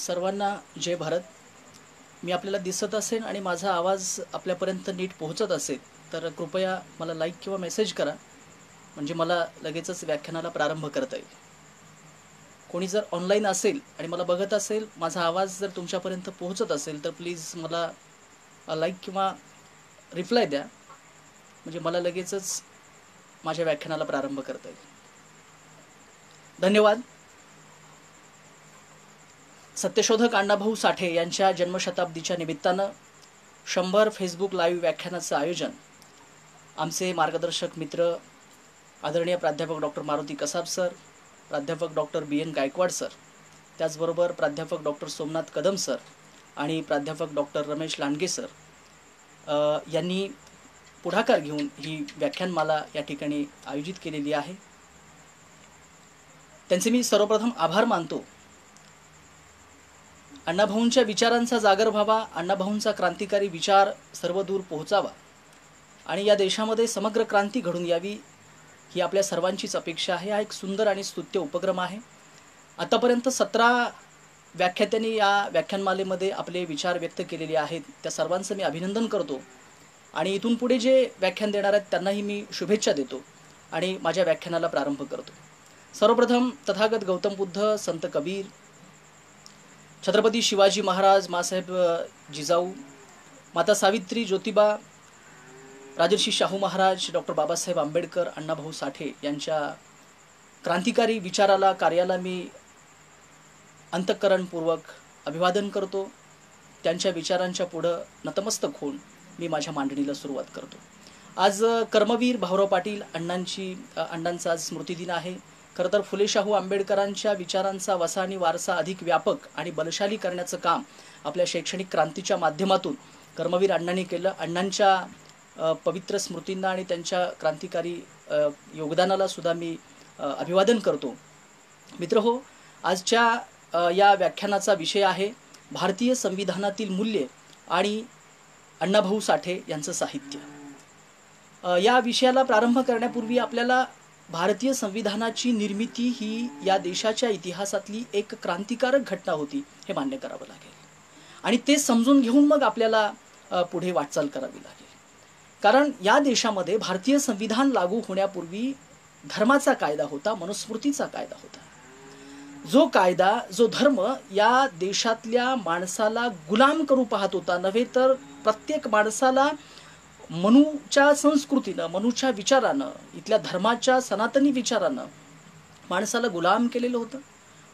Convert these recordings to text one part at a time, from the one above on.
सर्वांना जय भारत. मी आपल्याला दिसत असेल आणि माझा आवाज आपल्यापर्यंत नीट पोहोचत असेल तर कृपया मला लाईक किंवा मेसेज करा, म्हणजे मला लगेचच व्याख्यानाला प्रारंभ करता येईल. कोणी जर ऑनलाईन असेल आणि मला बघत असेल, माझा आवाज जर तुमच्यापर्यंत पोहोचत असेल तर प्लीज मला लाईक किंवा रिप्लाय द्या, म्हणजे मला लगेचच माझ्या व्याख्यानाला प्रारंभ करता येईल. धन्यवाद. सत्यशोधक अण्णाभाऊ साठे यांच्या जन्मशताब्दीच्या निमित्तानं 100 फेसबुक लाईव्ह व्याख्यानाचं आयोजन आमचे मार्गदर्शक मित्र आदरणीय प्राध्यापक डॉक्टर मारुती कसाब सर, प्राध्यापक डॉक्टर BN गायकवाड सर, त्याचबरोबर प्राध्यापक डॉक्टर सोमनाथ कदम सर आणि प्राध्यापक डॉक्टर रमेश लांडगे सर यांनी पुढाकार घेऊन ही व्याख्यानमाला या ठिकाणी आयोजित केलेली आहे. त्यांचे मी सर्वप्रथम आभार मानतो. अण्णाभाऊंच्या विचारांचा जागर व्हावा, अण्णाभाऊंचा क्रांतिकारी विचार सर्वदूर पोहोचावा आणि या देशामध्ये समग्र क्रांती घडून यावी ही आपल्या सर्वांचीच अपेक्षा आहे. हा एक सुंदर आणि स्तुत्य उपक्रम आहे. आतापर्यंत 17 व्याख्यात्यांनी या व्याख्यानमालेमध्ये आपले विचार व्यक्त केलेले आहेत. त्या सर्वांचं मी अभिनंदन करतो आणि इथून पुढे जे व्याख्यान देणार आहेत त्यांनाही मी शुभेच्छा देतो आणि माझ्या व्याख्यानाला प्रारंभ करतो. सर्वप्रथम तथागत गौतम बुद्ध, संत कबीर, छत्रपती शिवाजी महाराज, मासाहेब जिजाऊ, माता सावित्री, ज्योतिबा, राजर्षी शाहू महाराज, डॉक्टर बाबासाहेब आंबेडकर, अण्णाभाऊ साठे यांच्या क्रांतिकारी विचाराला, कार्याला मी अंतःकरणपूर्वक अभिवादन करतो. त्यांच्या विचारांच्या पुढं नतमस्तक होऊन मी माझ्या मांडणीला सुरुवात करतो. आज कर्मवीर भाऊराव पाटील अण्णांचा आज स्मृतिदिन आहे. खरं तर फुले शाहू आंबेडकरांच्या विचारांचा वसा आणि वारसा अधिक व्यापक आणि बलशाली करण्याचं काम आपल्या शैक्षणिक क्रांतीच्या माध्यमातून कर्मवीर अण्णांनी केलं. अण्णांच्या पवित्र स्मृतींना आणि त्यांच्या क्रांतिकारी योगदानाला सुद्धा मी अभिवादन करतो. मित्रहो, आजच्या या व्याख्यानाचा विषय आहे भारतीय संविधानातील मूल्ये आणि अण्णाभाऊ साठे यांचं साहित्य. या विषयाला प्रारंभ करण्यापूर्वी आपल्याला भारतीय संविधानाची निर्मिती ही या देशाच्या इतिहासातली एक क्रांतिकारक घटना होती हे मान्य करावं लागेल आणि ते समजून घेऊन मग आपल्याला पुढे वाटचाल करावी लागेल. कारण या देशामध्ये भारतीय संविधान लागू होण्यापूर्वी धर्माचा कायदा होता, मनुस्मृतीचा कायदा होता. जो कायदा, जो धर्म या देशातल्या माणसाला गुलाम करू पाहत होता, नव्हे तर प्रत्येक माणसाला मनूच्या संस्कृतीनं, मनूच्या विचारानं, इथल्या धर्माच्या सनातनी विचारानं माणसाला गुलाम केलेलं होतं.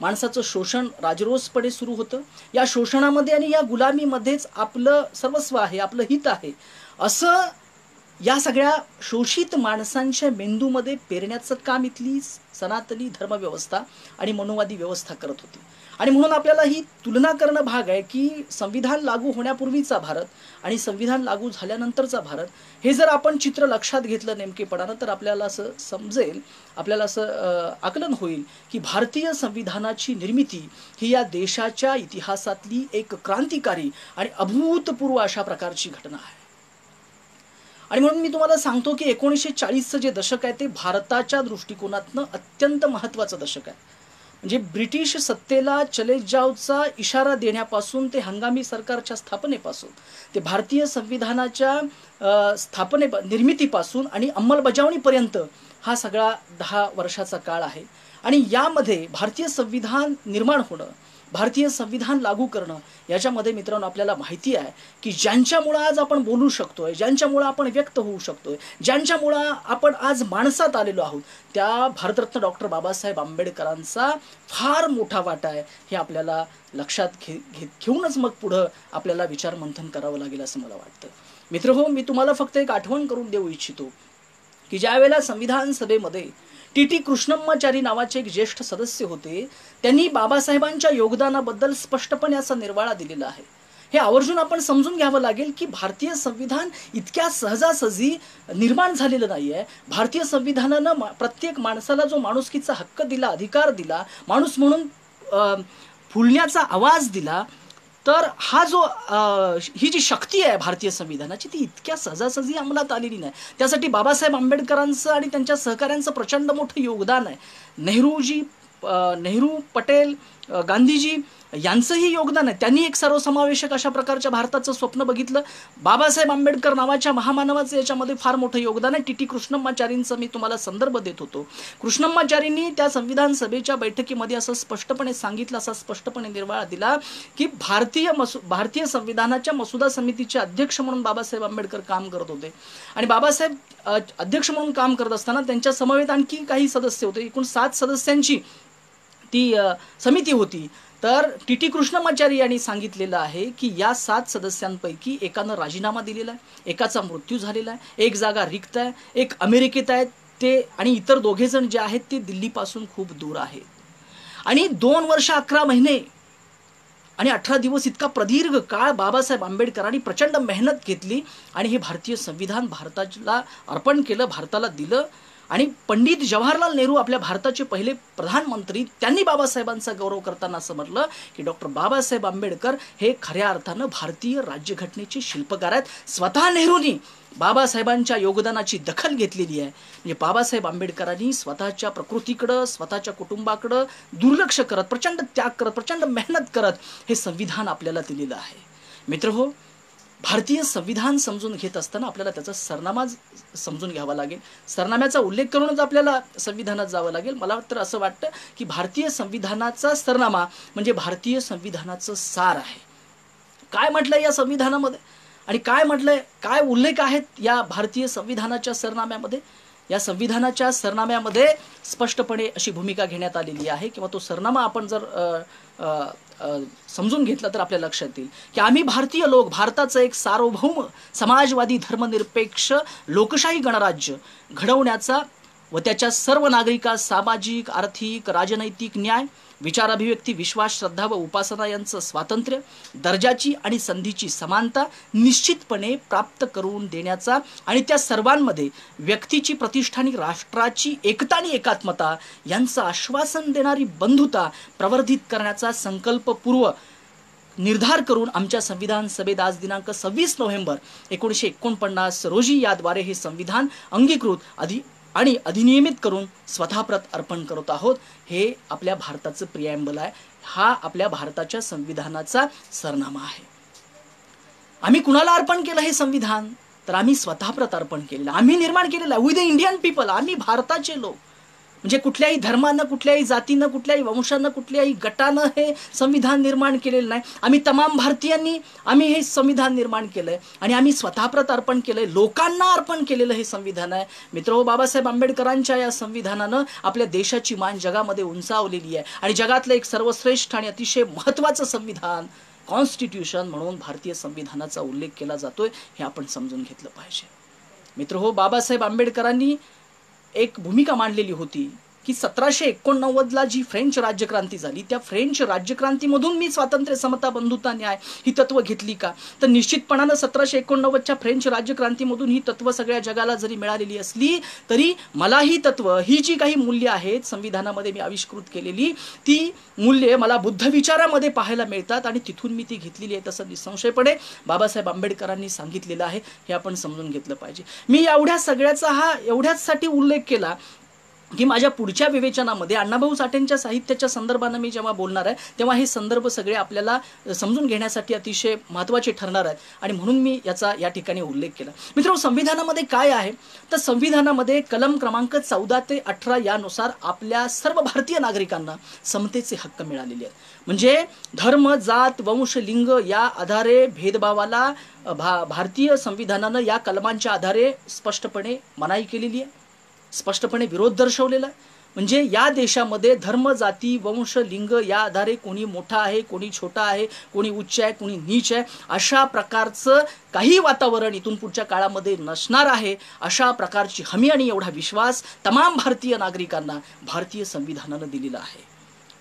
माणसाचं शोषण राजरोसपणे सुरू होतं. या शोषणामध्ये आणि या गुलामीमध्येच आपलं सर्वस्व आहे, आपलं हित आहे, असं या सगळ्या शोषित माणसांच्या मेंदूमध्ये पेरण्याचं काम इथली सनातनी धर्मव्यवस्था आणि मनुवादी व्यवस्था करत होती. आणि म्हणून आपल्याला ही तुलना करणं भाग आहे की संविधान लागू होण्यापूर्वीचा भारत आणि संविधान लागू झाल्यानंतरचा भारत, हे जर आपण चित्र लक्षात घेतलं नेमकेपणानं तर आपल्याला असं समजेल, आपल्याला असं आकलन होईल की भारतीय संविधानाची निर्मिती ही या देशाच्या इतिहासातली एक क्रांतिकारी आणि अभूतपूर्व अशा प्रकारची घटना आहे. आणि म्हणून मी तुम्हाला सांगतो की 1940चं जे दशक आहे ते भारताच्या दृष्टिकोनातनं अत्यंत महत्त्वाचं दशक आहे. म्हणजे ब्रिटिश सत्तेला चले जावचा इशारा देण्यापासून ते हंगामी सरकारच्या स्थापनेपासून ते भारतीय संविधानाच्या निर्मितीपासून आणि अंमलबजावणीपर्यंत हा सगळा 10 वर्षाचा काळ आहे. आणि यामध्ये भारतीय संविधान निर्माण होणं, भारतीय संविधान लागू करणं, याच्यामध्ये मित्रांनो आपल्याला माहिती आहे की ज्यांच्यामुळं आज आपण बोलू शकतोय, ज्यांच्यामुळं आपण व्यक्त होऊ शकतोय, ज्यांच्यामुळं आपण आज माणसात आलेलो आहोत, त्या भारतरत्न डॉक्टर बाबासाहेब आंबेडकरांचा फार मोठा वाटा आहे. हे आपल्याला लक्षात घेऊनच मग पुढं आपल्याला विचारमंथन करावं लागेल असं मला वाटतं. मित्रहो, मी तुम्हाला फक्त एक आठवण करून देऊ इच्छितो की ज्या वेळेला संविधान सभेमध्ये TT कृष्णम्माचारी नावाचे एक ज्येष्ठ सदस्य होते, त्यांनी बाबासाहेबांच्या योगदानाबद्दल स्पष्टपणे असा निर्वाळा दिलेला आहे. हे आवर्जून आपण समजून घ्यावं लागेल की भारतीय संविधान इतक्या सहजासहजी निर्माण झालेलं नाही आहे. भारतीय संविधानानं प्रत्येक माणसाला जो माणुसकीचा हक्क दिला, अधिकार दिला, माणूस म्हणून फुलण्याचा आवाज दिला, तर हा जो ही जी शक्ती आहे भारतीय संविधानाची ती इतक्या सहजासहजी अंमलात आलेली नाही. त्यासाठी बाबासाहेब आंबेडकरांचं आणि त्यांच्या सहकाऱ्यांचं प्रचंड मोठं योगदान आहे. नेहरूजी नेहरू, पटेल, गांधीजी यांचंही योगदान आहे. त्यांनी एक सर्वसमावेशक अशा प्रकारच्या भारताचं स्वप्न बघितलं. बाबासाहेब आंबेडकर नावाच्या महामानवाचं याच्यामध्ये फार मोठं योगदान आहे. टी कृष्णम्माचारींचा मी तुम्हाला संदर्भ देत होतो. कृष्णम्माचारींनी त्या संविधान सभेच्या बैठकीमध्ये असं स्पष्टपणे सांगितलं, असा स्पष्टपणे निर्वाळा दिला की भारतीय संविधानाच्या मसुदा समितीचे अध्यक्ष म्हणून बाबासाहेब आंबेडकर काम करत होते. आणि बाबासाहेब अध्यक्ष म्हणून काम करत असताना त्यांच्या समवेत आणखी काही सदस्य होते. एकूण 7 सदस्यांची ती समिती होती. तर टी कृष्णमाचारी यांनी सांगितलेलं आहे की या 7 सदस्यांपैकी एकानं राजीनामा दिलेला आहे, एकाचा मृत्यू झालेला आहे, एक जागा रिक्त आहे, एक अमेरिकेत आहे ते, आणि इतर 2 जण जे आहेत ते दिल्लीपासून खूप दूर आहेत. आणि 2 वर्ष 11 महिने आणि 18 दिवस इतका प्रदीर्घ काळ बाबासाहेब आंबेडकरांनी प्रचंड मेहनत घेतली आणि हे भारतीय संविधान भारताला अर्पण केलं, भारताला दिलं. आणि पंडित जवाहरलाल नेहरू आपल्या भारताचे पहिले प्रधानमंत्री, त्यांनी बाबासाहेबांचा गौरव करताना असं म्हटलं की डॉक्टर बाबासाहेब आंबेडकर हे खऱ्या अर्थानं भारतीय राज्यघटनेचे शिल्पकार आहेत. स्वतः नेहरूंनी बाबासाहेबांच्या योगदानाची दखल घेतलेली आहे. म्हणजे बाबासाहेब आंबेडकरांनी स्वतःच्या प्रकृतीकडं, स्वतःच्या कुटुंबाकडं दुर्लक्ष करत, प्रचंड त्याग करत, प्रचंड मेहनत करत हे संविधान आपल्याला दिलेलं आहे. मित्रहो, भारतीय संविधान समजून घेत असताना आपल्याला त्याचा सरनामा समजून घ्यावा लागेल. सरनाम्याचा उल्लेख करूनच आपल्याला संविधानात जावं लागेल. मला तर असं वाटतं की भारतीय संविधानाचा सरनामा म्हणजे भारतीय संविधानाचं सार आहे. काय म्हटलंय या संविधानामध्ये आणि काय म्हटलंय, काय उल्लेख आहेत या भारतीय संविधानाच्या सरनाम्यामध्ये. या संविधानाच्या सरनाम्यामध्ये स्पष्टपणे अशी भूमिका घेण्यात आलेली आहे किंवा तो सरनामा आपण जर समजून घेतला तर आपल्या लक्षात येईल की आम्ही भारतीय लोक भारताचं एक सार्वभौम समाजवादी धर्मनिरपेक्ष लोकशाही गणराज्य घडवण्याचा व त्याच्या सर्व नागरिकांस सामाजिक, आर्थिक, राजनैतिक न्याय, विचार अभिव्यक्ती, विश्वास, श्रद्धा व उपासना यांचं स्वातंत्र्य, दर्जाची आणि संधीची समानता निश्चितपणे प्राप्त करून देण्याचा आणि त्या सर्वांमध्ये व्यक्तीची प्रतिष्ठा आणि राष्ट्राची एकता आणि एकात्मता यांचं आश्वासन देणारी बंधुता प्रवर्धित करण्याचा संकल्पपूर्व निर्धार करून आमच्या संविधान सभेत आज दिनांक 26 नोव्हेंबर 1949 रोजी याद्वारे हे संविधान अंगीकृत आणि अधिनियमित करून स्वतःप्रत अर्पण करत आहोत. हे आपल्या भारताचं प्रिॲम्बल आहे. हा आपल्या भारताच्या संविधानाचा सरनामा आहे. आम्ही कुणाला अर्पण केलं हे संविधान? तर आम्ही स्वतःप्रत अर्पण केलेलं, आम्ही निर्माण केलेलं आहे. With the Indian people. आम्ही भारताचे लोक, म्हणजे कुठल्याही धर्मानं, कुठल्याही जातीनं, कुठल्याही वंशानं, कुठल्याही गटानं हे संविधान निर्माण केलेलं नाही. आम्ही तमाम भारतीयांनी आम्ही हे संविधान निर्माण केलंय आणि आम्ही स्वतःप्रत अर्पण केलंय, लोकांना अर्पण केलेलं हे संविधान आहे. मित्रहो, बाबासाहेब आंबेडकरांच्या या संविधानानं आपल्या देशाची मान जगामध्ये उंचावलेली आहे आणि जगातलं एक सर्वश्रेष्ठ आणि अतिशय महत्त्वाचं संविधान कॉन्स्टिट्यूशन म्हणून भारतीय संविधानाचा उल्लेख केला जातोय. हे आपण समजून घेतलं पाहिजे. मित्रहो, बाबासाहेब आंबेडकरांनी एक भूमिका मांडलेली होती की 1789ला जी फ्रेंच राज्यक्रांती झाली, त्या फ्रेंच राज्यक्रांतीमधून मी स्वातंत्र्य, समता, बंधुता, न्याय ही तत्व घेतली का? तर निश्चितपणानं 1789च्या फ्रेंच राज्यक्रांतीमधून ही तत्व सगळ्या जगाला जरी मिळालेली असली तरी मला ही तत्व, ही जी काही मूल्य आहेत संविधानामध्ये मी आविष्कृत केलेली, ती मूल्ये मला बुद्ध विचारामध्ये पाहायला मिळतात आणि तिथून मी ती घेतलेली आहे. तसं निसंशयपणे बाबासाहेब आंबेडकरांनी सांगितलेलं आहे. हे आपण समजून घेतलं पाहिजे. मी एवढ्या सगळ्याचा एवढ्याचसाठी उल्लेख केला की माझ्या पुढच्या विवेचनामध्ये अण्णाभाऊ साठेंच्या साहित्याच्या संदर्भानं मी जेव्हा बोलणार आहे तेव्हा हे संदर्भ सगळे आपल्याला समजून घेण्यासाठी अतिशय महत्त्वाचे ठरणार आहेत आणि म्हणून मी याचा या ठिकाणी उल्लेख केला. मित्रांनो, संविधानामध्ये काय आहे तर संविधानामध्ये कलम क्रमांक 14 ते 18 यानुसार आपल्या सर्व भारतीय नागरिकांना समतेचे हक्क मिळालेले आहेत. म्हणजे धर्म, जात, वंश, लिंग या आधारे भेदभावाला भारतीय संविधानानं या कलमांच्या आधारे स्पष्टपणे मनाई केलेली आहे, स्पष्टपणे विरोध दर्शवलेला आहे. म्हणजे या देशामध्ये धर्म, जाती, वंश, लिंग या आधारे कोणी मोठा आहे, कोणी छोटा आहे, कोणी उच्च आहे, कोणी नीच आहे, अशा प्रकारचं काही वातावरण इथून पुढच्या काळामध्ये नसणार आहे. अशा प्रकारची हमी आणि एवढा विश्वास तमाम भारतीय नागरिकांना भारतीय संविधानानं दिलेला आहे.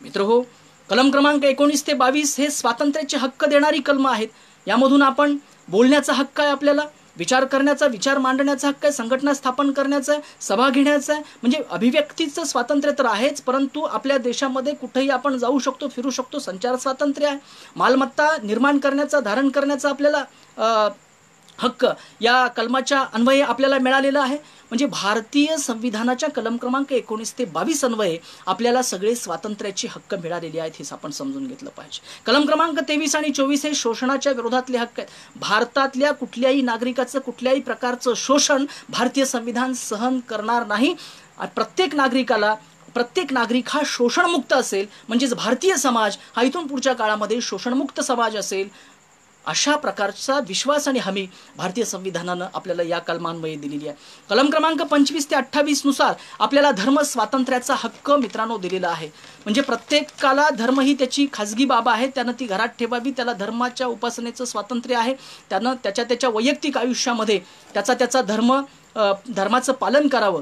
मित्रहो, कलम क्रमांक 19 ते 22 हे स्वातंत्र्याचे हक्क देणारी कलम आहेत. यामधून आपण बोलण्याचा हक्क आहे, आपल्याला विचार करण्याचा, विचार मांडण्याचा हक्क आहे, संघटना स्थापन करण्याचा आहे, सभा घेण्याचा आहे. म्हणजे अभिव्यक्तीचं स्वातंत्र्य तर आहेच, परंतु आपल्या देशामध्ये कुठेही आपण जाऊ शकतो, फिरू शकतो, संचार स्वातंत्र्य आहे. मालमत्ता निर्माण करण्याचा, धारण करण्याचा आपल्याला हक्क या कलमाच्या अन्वये आपल्याला मिळालेला आहे. म्हणजे भारतीय संविधानाच्या कलम क्रमांक 19 ते 22 अन्वये आपल्याला सगळे स्वातंत्र्याचे हक्क मिळालेले आहेत, हे आपण समजून घेतलं पाहिजे. कलम क्रमांक 23 आणि 24 हे शोषणाच्या विरोधातले हक्क आहेत. भारतातल्या कुठल्याही नागरिकाचं कुठल्याही प्रकारचं शोषण भारतीय संविधान सहन करणार नाही. प्रत्येक नागरिक हा शोषणमुक्त असेल, म्हणजेच भारतीय समाज हा इथून पुढच्या काळामध्ये शोषणमुक्त समाज असेल, अशा प्रकारचा विश्वास आणि हमी भारतीय संविधानानं आपल्याला या कलमान्वये दिलेली आहे. कलम क्रमांक 25 ते 28 नुसार आपल्याला धर्म स्वातंत्र्याचा हक्क मित्रांनो दिलेला आहे. म्हणजे प्रत्येकाला धर्म ही त्याची खाजगी बाब आहे, त्यानं ती घरात ठेवावी. त्याला धर्माच्या उपासनेचं स्वातंत्र्य आहे. त्यानं त्याच्या वैयक्तिक आयुष्यामध्ये त्याचा धर्माचं पालन करावं.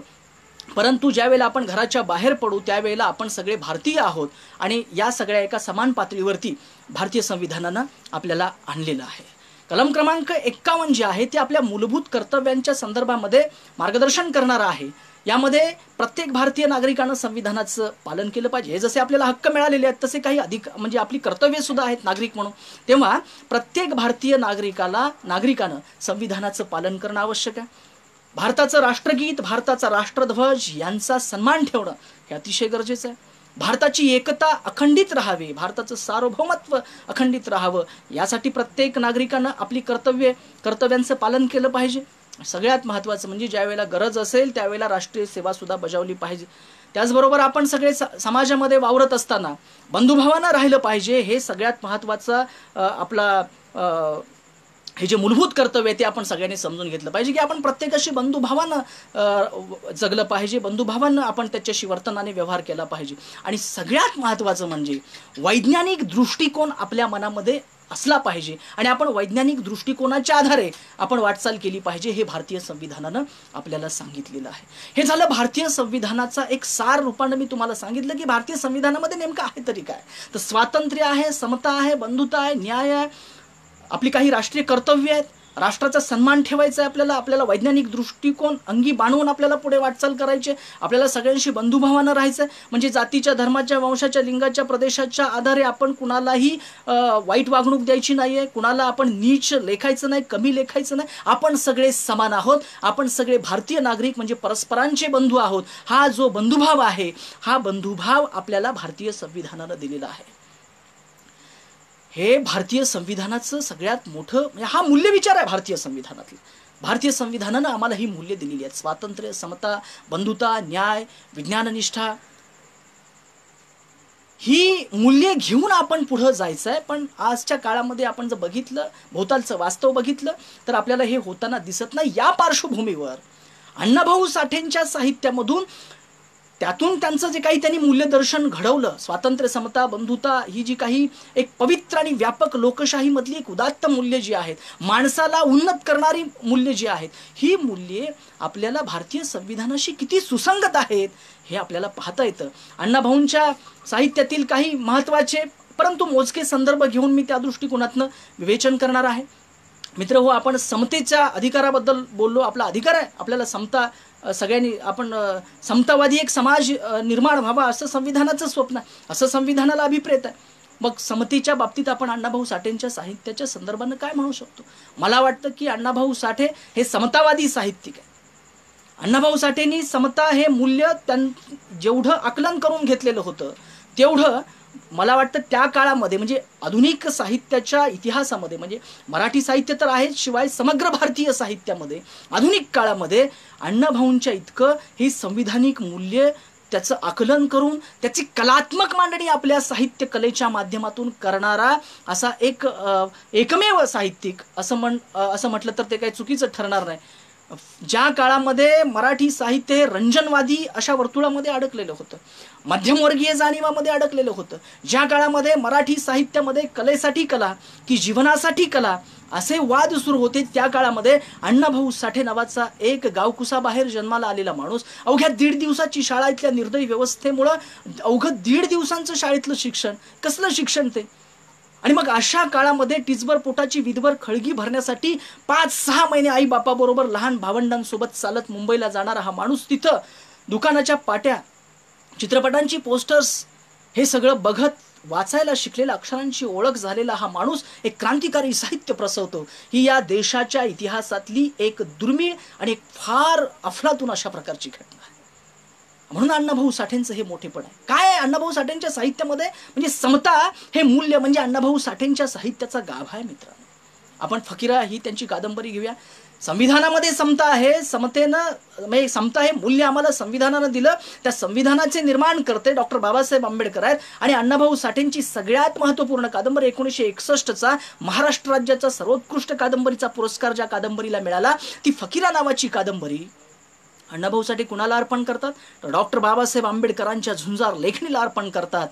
परंतु ज्यावेळेला आपण घराच्या बाहेर पडू त्यावेळेला आपण सगळे भारतीय आहोत आणि या सगळ्या एका समान पातळीवरती भारतीय संविधानानं आपल्याला आणलेलं आहे. कलम क्रमांक 51 जे आहे ते आपल्या मूलभूत कर्तव्यांच्या संदर्भामध्ये मार्गदर्शन करणारं आहे. यामध्ये प्रत्येक भारतीय नागरिकानं संविधानाचं पालन केलं पाहिजे. हे जसे आपल्याला हक्क मिळालेले आहेत तसे काही अधिक म्हणजे आपली कर्तव्य सुद्धा आहेत नागरिक म्हणून. तेव्हा प्रत्येक भारतीय नागरिकानं संविधानाचं पालन करणं आवश्यक आहे. भारताचं राष्ट्रगीत, भारताचा राष्ट्रध्वज यांचा सन्मान ठेवणं हे अतिशय गरजेचं आहे. भारताची एकता अखंडित राहावी, भारताचं सार्वभौमत्व अखंडित राहावं, यासाठी प्रत्येक नागरिकानं आपली कर्तव्यांचं पालन केलं पाहिजे. सगळ्यात महत्त्वाचं म्हणजे ज्यावेळेला गरज असेल त्यावेळेला राष्ट्रीय सेवा सुद्धा बजावली पाहिजे. त्याचबरोबर आपण सगळे समाजामध्ये वावरत असताना बंधुभावानं राहिलं पाहिजे. हे सगळ्यात महत्त्वाचं आपला हे जे मूलभूत कर्तव्य आहे ते आपण सगळ्यांनी समजून घेतलं पाहिजे की आपण प्रत्येकाशी बंधुभावानं जगलं पाहिजे, बंधुभावानं आपण त्याच्याशी वर्तनाने व्यवहार केला पाहिजे. आणि सगळ्यात महत्त्वाचं म्हणजे वैज्ञानिक दृष्टिकोन आपल्या मनामध्ये असला पाहिजे आणि आपण वैज्ञानिक दृष्टिकोनाच्या आधारे आपण वाटचाल केली पाहिजे. हे भारतीय संविधानानं आपल्याला सांगितलेलं आहे. हे झालं भारतीय संविधानाचा एक सार रूपानं मी तुम्हाला सांगितलं की भारतीय संविधानामध्ये नेमकं आहे तरी काय. तर स्वातंत्र्य आहे, समता आहे, बंधुता आहे, न्याय आहे, आपली काही राष्ट्रीय कर्तव्य आहेत, राष्ट्राचा सन्मान ठेवायचा आहे आपल्याला वैज्ञानिक दृष्टिकोन अंगी बाणवून आपल्याला पुढे वाटचाल करायची, आपल्याला सगळ्यांशी बंधुभावानं राहायचं आहे. म्हणजे जातीच्या, धर्माच्या, वंशाच्या, लिंगाच्या, प्रदेशाच्या आधारे आपण कुणालाही वाईट वागणूक द्यायची नाही आहे, कुणाला आपण नीच लेखायचं नाही, कमी लेखायचं नाही. आपण सगळे समान आहोत, आपण सगळे भारतीय नागरिक म्हणजे परस्परांचे बंधू आहोत. हा जो बंधुभाव आहे हा बंधुभाव आपल्याला भारतीय संविधानानं दिलेला आहे. हे भारतीय संविधानाचं सगळ्यात मोठं म्हणजे हा मूल्य विचार आहे भारतीय संविधानातलं. भारतीय संविधानानं आम्हाला ही मूल्य दिलेली आहेत. स्वातंत्र्य, समता, बंधुता, न्याय, विज्ञाननिष्ठा, ही मूल्ये घेऊन आपण पुढे जायचं आहे. पण आजच्या काळामध्ये आपण जर बघितलं, भोवतालचं वास्तव बघितलं तर आपल्याला हे होताना दिसत नाही. या पार्श्वभूमीवर अण्णाभाऊ साठेंच्या साहित्यामधून त्यातून त्यांचं जे काही त्यांनी मूल्यदर्शन घडवलं, स्वातंत्र्य, समता, बंधुता, ही जी काही एक पवित्र आणि व्यापक लोकशाहीमधली एक उदात्त मूल्य जी आहेत, माणसाला उन्नत करणारी मूल्य जी आहेत, ही मूल्ये आपल्याला भारतीय संविधानाशी किती सुसंगत आहेत हे आपल्याला पाहता येतं. अण्णाभाऊंच्या साहित्यातील काही महत्त्वाचे परंतु मोजके संदर्भ घेऊन मी त्या दृष्टिकोनातनं विवेचन करणार आहे. मित्र हो, आपण समतेच्या अधिकाराबद्दल बोललो. आपला अधिकार आहे, आपल्याला समता, सगळ्यांनी आपण समतावादी एक समाज निर्माण व्हावा असं संविधानाचं स्वप्न आहे, असं संविधानाला अभिप्रेत आहे. मग समतेच्या बाबतीत आपण अण्णाभाऊ साठेंच्या साहित्याच्या संदर्भानं काय म्हणू शकतो? मला वाटतं की अण्णाभाऊ साठे हे समतावादी साहित्यिक आहे. अण्णाभाऊ साठेंनी समता हे मूल्य जेवढं आकलन करून घेतलेलं होतं तेवढं मला वाटतं त्या काळामध्ये म्हणजे आधुनिक साहित्याच्या इतिहासामध्ये, म्हणजे मराठी साहित्य तर आहेच, शिवाय समग्र भारतीय साहित्यामध्ये आधुनिक काळामध्ये अण्णाभाऊंच्या इतकं ही संविधानिक मूल्य त्याचं आकलन करून त्याची कलात्मक मांडणी आपल्या साहित्य कलेच्या माध्यमातून करणारा असा एकमेव साहित्यिक असं म्हटलं तर ते काही चुकीचं ठरणार नाही. ज्या काळामध्ये मराठी साहित्य हे रंजनवादी अशा वर्तुळामध्ये अडकलेलं होतं, मध्यमवर्गीय जाणीवामध्ये अडकलेलं होतं, ज्या काळामध्ये मराठी साहित्यामध्ये कलेसाठी कला की जीवनासाठी कला असे वाद सुरू होते, त्या काळामध्ये अण्णाभाऊ साठे नावाचा एक गावकुसाबाहेर जन्माला आलेला माणूस अवघ्या 1.5 दिवसाची शाळा इथल्या निर्दयी व्यवस्थेमुळं अवघं 1.5 दिवसांचं शाळेतलं शिक्षण, कसलं शिक्षण ते. आणि मग अशा काळामध्ये टिचभर पोटाची विधभर खळगी भरण्यासाठी 5-6 महिने आई बापाबरोबर लहान भावंडांसोबत चालत मुंबईला जाणारा हा माणूस तिथं दुकानाच्या पाट्या, चित्रपटांची पोस्टर्स हे सगळं बघत वाचायला शिकलेला, अक्षरांची ओळख झालेला हा माणूस एक क्रांतिकारी साहित्य प्रसवतो, ही या देशाच्या इतिहासातली एक दुर्मिळ आणि एक फार अफलातून अशा प्रकारची घटना आहे. म्हणून अण्णाभाऊ साठेंचं हे मोठेपण आहे. काय आहे अण्णाभाऊ साठेंच्या साहित्यामध्ये, म्हणजे समता हे मूल्य म्हणजे अण्णाभाऊ साठेंच्या साहित्याचा गाभा आहे मित्रांनो. आपण फकीरा ही त्यांची कादंबरी घेऊया. संविधानामध्ये समता आहे, समतेनं म्हणजे समता हे मूल्य आम्हाला संविधानानं दिलं. त्या संविधानाचे निर्माण करते डॉक्टर बाबासाहेब आंबेडकर आहेत. आणि अण्णाभाऊ साठेंची सगळ्यात महत्त्वपूर्ण कादंबरी 1961चा महाराष्ट्र राज्याचा सर्वोत्कृष्ट कादंबरीचा पुरस्कार ज्या कादंबरीला मिळाला, ती फकीरा नावाची कादंबरी अण्णाभाऊ साठे कुणाला अर्पण करतात? तर डॉक्टर बाबासाहेब आंबेडकरांच्या झुंजार लेखणीला अर्पण करतात.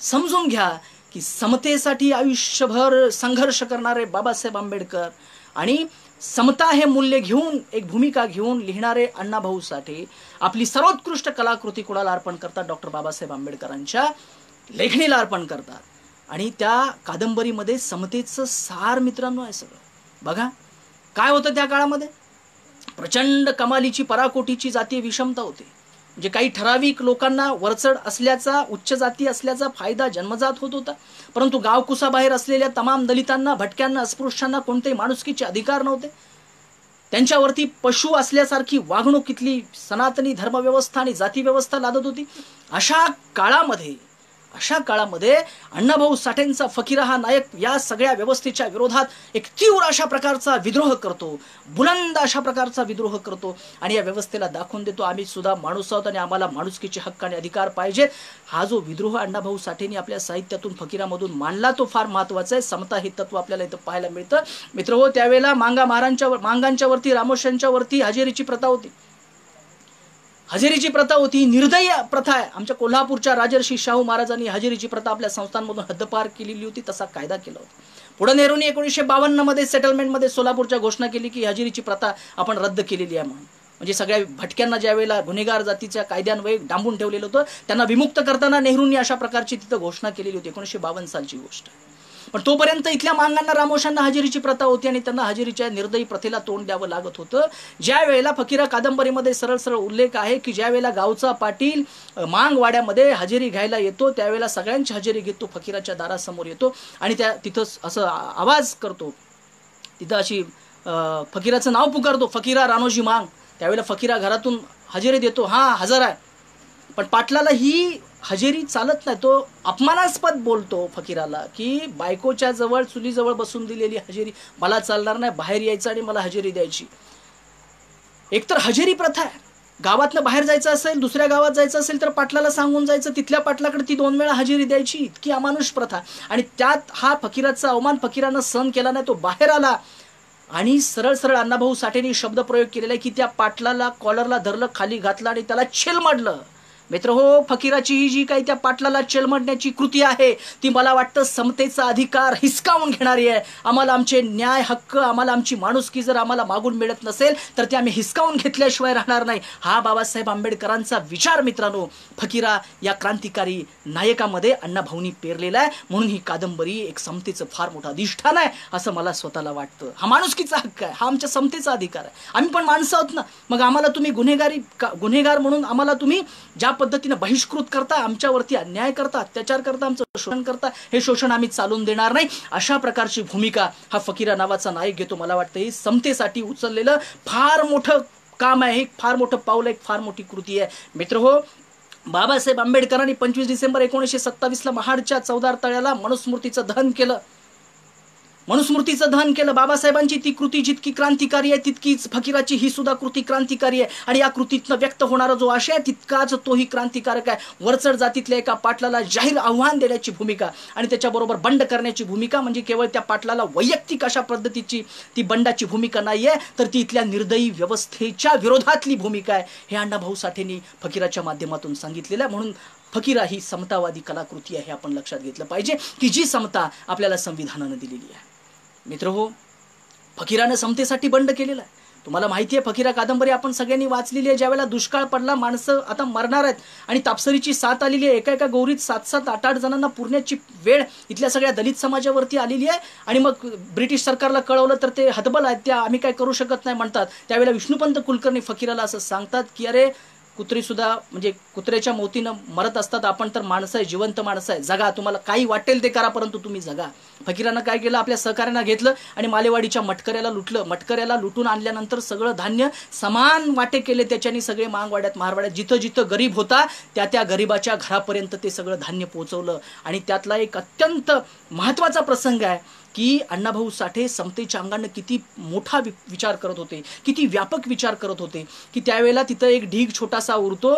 समजून घ्या की समतेसाठी आयुष्यभर संघर्ष करणारे बाबासाहेब आंबेडकर आणि समता हे मूल्य घेऊन एक भूमिका घेऊन लिहिणारे अण्णाभाऊ साठे आपली सर्वोत्कृष्ट कलाकृती कुणाला अर्पण करतात? डॉक्टर बाबासाहेब आंबेडकरांच्या लेखणीला अर्पण करतात. आणि त्या कादंबरीमध्ये समतेचं सार मित्रांनो आहे सगळं. बघा काय होतं त्या काळामध्ये. प्रचंड कमालीची पराकोटीची जातीय विषमता होती. म्हणजे काही ठराविक लोकांना वरचढ असल्याचा, उच्च जाती असल्याचा फायदा जन्मजात होत होता, परंतु गावकुसाबाहेर असलेल्या तमाम दलितांना, भटक्यांना, अस्पृश्यांना कोणतेही माणुसकीचे अधिकार नव्हते. त्यांच्यावरती पशु असल्यासारखी वागणूक इथली सनातनी धर्मव्यवस्था आणि जाती व्यवस्था लादत होती. अशा काळामध्ये अण्णाभाऊ साठेंचा फकीरा हा नायक या सगळ्या व्यवस्थेच्या विरोधात एक तीव्र अशा प्रकारचा विद्रोह करतो, बुलंद अशा प्रकारचा विद्रोह करतो आणि या व्यवस्थेला दाखवून देतो आम्ही सुद्धा माणूस आहोत आणि आम्हाला माणुसकीचे हक्क आणि अधिकार पाहिजेत. हा जो विद्रोह अण्णाभाऊ साठेंनी आपल्या साहित्यातून फकीरामधून मांडला तो फार महत्त्वाचा आहे. समता हे तत्व आपल्याला इथं पाहायला मिळतं. मित्रहो, त्यावेळेला मांगांच्या वरती, रामोश्यांच्या वरती हजेरीची प्रथा होती. निर्दयी प्रथा आहे. आमच्या कोल्हापूरच्या राजर्षी शाहू महाराजांनी हजेरीची प्रथा आपल्या संस्थांमधून हद्दपार केलेली होती, तसा कायदा केला होता. पुढे नेहरूंनी 1952 मध्ये सेटलमेंटमध्ये सोलापूरच्या घोषणा केली की हजेरीची प्रथा आपण रद्द केलेली आहे म्हणून. म्हणजे सगळ्या भटक्यांना ज्यावेळेला गुन्हेगार जातीच्या कायद्यान्वये डांबून ठेवलेलं होतं, त्यांना विमुक्त करताना नेहरूंनी अशा प्रकारची तिथं घोषणा केलेली होती. 1952 सालची गोष्ट आहे. पण तोपर्यंत इथल्या मांगांना, रामोशांना हजेरीची प्रथा होती आणि त्यांना हजेरीच्या निर्दयी प्रथेला तोंड द्यावं लागत होतं. ज्या वेळेला फकीरा कादंबरीमध्ये सरळ सरळ उल्लेख आहे की ज्या वेळेला गावचा पाटील मांगवाड्यामध्ये हजेरी घ्यायला येतो, त्यावेळेला सगळ्यांची हजेरी घेतो, फकीराच्या दारासमोर येतो आणि तिथं असं आवाज करतो, तिथं अशी फकीराचं नाव पुकारतो, फकीरा रानोजी मांग. त्यावेळेला फकीरा घरातून हजेरी देतो, हा हजर आहे. पण पाटलाला ही हजेरी चालत नाही. तो अपमानास्पद बोलतो फकीराला की बायकोच्या जवळ, चुलीजवळ बसून दिलेली हजेरी मला चालणार नाही, बाहेर यायचं आणि मला हजेरी द्यायची. एकतर हजेरी प्रथा आहे. गावातनं बाहेर जायचं असेल, दुसऱ्या गावात जायचं असेल तर पाटलाला सांगून जायचं, तिथल्या पाटलाकडे ती 2 वेळा हजेरी द्यायची. इतकी अमानुष प्रथा. आणि त्यात हा फकीराचा अवमान फकीरानं सहन केला नाही. तो बाहेर आला आणि सरळ सरळ अण्णाभाऊ साठेंनी शब्दप्रयोग केलेला आहे की त्या पाटलाला कॉलरला धरलं, खाली घातलं आणि त्याला छेलमडलं. मित्र हो, फकीराची ही जी काही त्या पाटलाला छेलमडण्याची कृती आहे ती मला वाटतं समतेचा अधिकार हिसकावून घेणारी आहे. आम्हाला आमचे न्याय, हक्क, आम्हाला आमची माणुसकी जर आम्हाला मागून मिळत नसेल तर ते आम्ही हिसकावून घेतल्याशिवाय राहणार नाही. हा बाबासाहेब आंबेडकरांचा विचार मित्रांनो फकीरा या क्रांतिकारी नायकामध्ये अण्णाभाऊंनी पेरलेला आहे. म्हणून ही कादंबरी एक समतेचं फार मोठं अधिष्ठान आहे असं मला स्वतःला वाटतं. हा माणुसकीचा हक्क आहे, हा आमच्या समतेचा अधिकार आहे. आम्ही पण माणसं आहोत ना. मग आम्हाला तुम्ही गुन्हेगार म्हणून आम्हाला तुम्ही ज्या पद्धतीने बहिष्कृत करता, आमच्यावरती अन्याय करता, अत्याचार करता, आमचं शोषण करता, हे शोषण आम्ही चालून देणार नाही, अशा प्रकारची भूमिका हा फकीरा नावाचा नायक घेतो. मला वाटतं ही समतेसाठी उचललेलं फार मोठं काम आहे, फार मोठं पाऊल आहे, फार मोठी कृती आहे. मित्र हो, बाबासाहेब आंबेडकरांनी 25 डिसेंबर 1927ला महाडच्या चौदार तळ्याला मनुस्मृतीचं दहन केलं. बाबासाहेबांची ती कृती जितकी क्रांतिकारी आहे तितकीच फकीराची ही सुद्धा कृती क्रांतिकारी आहे. आणि या कृतीतनं व्यक्त होणारा जो आशय आहे तितकाच तोही क्रांतिकारक आहे. वरचढ जातीतल्या एका पाटलाला जाहीर आव्हान देण्याची भूमिका आणि त्याच्याबरोबर बंड करण्याची भूमिका, म्हणजे केवळ त्या पाटलाला वैयक्तिक अशा पद्धतीची ती बंडाची भूमिका नाही आहे, तर ती इथल्या निर्दयी व्यवस्थेच्या विरोधातली भूमिका आहे. हे अण्णाभाऊ साठेंनी फकीराच्या माध्यमातून सांगितलेलं आहे. म्हणून फकीरा ही समतावादी कलाकृती आहे, हे आपण लक्षात घेतलं पाहिजे की जी समता आपल्याला संविधानानं दिलेली आहे. मित्र हो, फकीरानं समतेसाठी बंड केलेला आहे. तुम्हाला माहिती आहे फकीरा कादंबरी आपण सगळ्यांनी वाचलेली आहे. ज्यावेळेला दुष्काळ पडला, माणसं आता मरणार आहेत आणि तापसरीची साथ आलेली आहे, एका गौरीत 7-7, 8-8 जणांना पुरण्याची वेळ इथल्या सगळ्या दलित समाजावरती आलेली आहे. आणि मग ब्रिटिश सरकारला कळवलं तर ते हतबल आहेत, त्या आम्ही काय करू शकत नाही म्हणतात. त्यावेळेला विष्णुपंत कुलकर्णी फकीराला असं सांगतात की अरे कुत्री सुद्धा म्हणजे कुत्र्याच्या मोतीनं मरत असतात, आपण तर माणसं आहे, जिवंत माणसं आहे, जगा, तुम्हाला काही वाटेल ते करा परंतु तुम्ही जगा. फकीरानं काय केलं, आपल्या सहकार्यांना घेतलं आणि मालेवाडीच्या मटकऱ्याला लुटलं. मटकऱ्याला लुटून आणल्यानंतर सगळं धान्य समान वाटे केले त्याच्यानी, सगळे मांगवाड्यात महारवाड्यात जिथं जिथं गरीब होता त्या त्या गरीबाच्या घरापर्यंत ते सगळं धान्य पोहोचवलं. आणि त्यातला एक अत्यंत महत्त्वाचा प्रसंग आहे की अण्णाभाऊ साठे समतेच्या अंगानं किती मोठा विचार करत होते, किती व्यापक विचार करत होते की त्यावेळेला तिथं एक ढीग छोटासा उरतो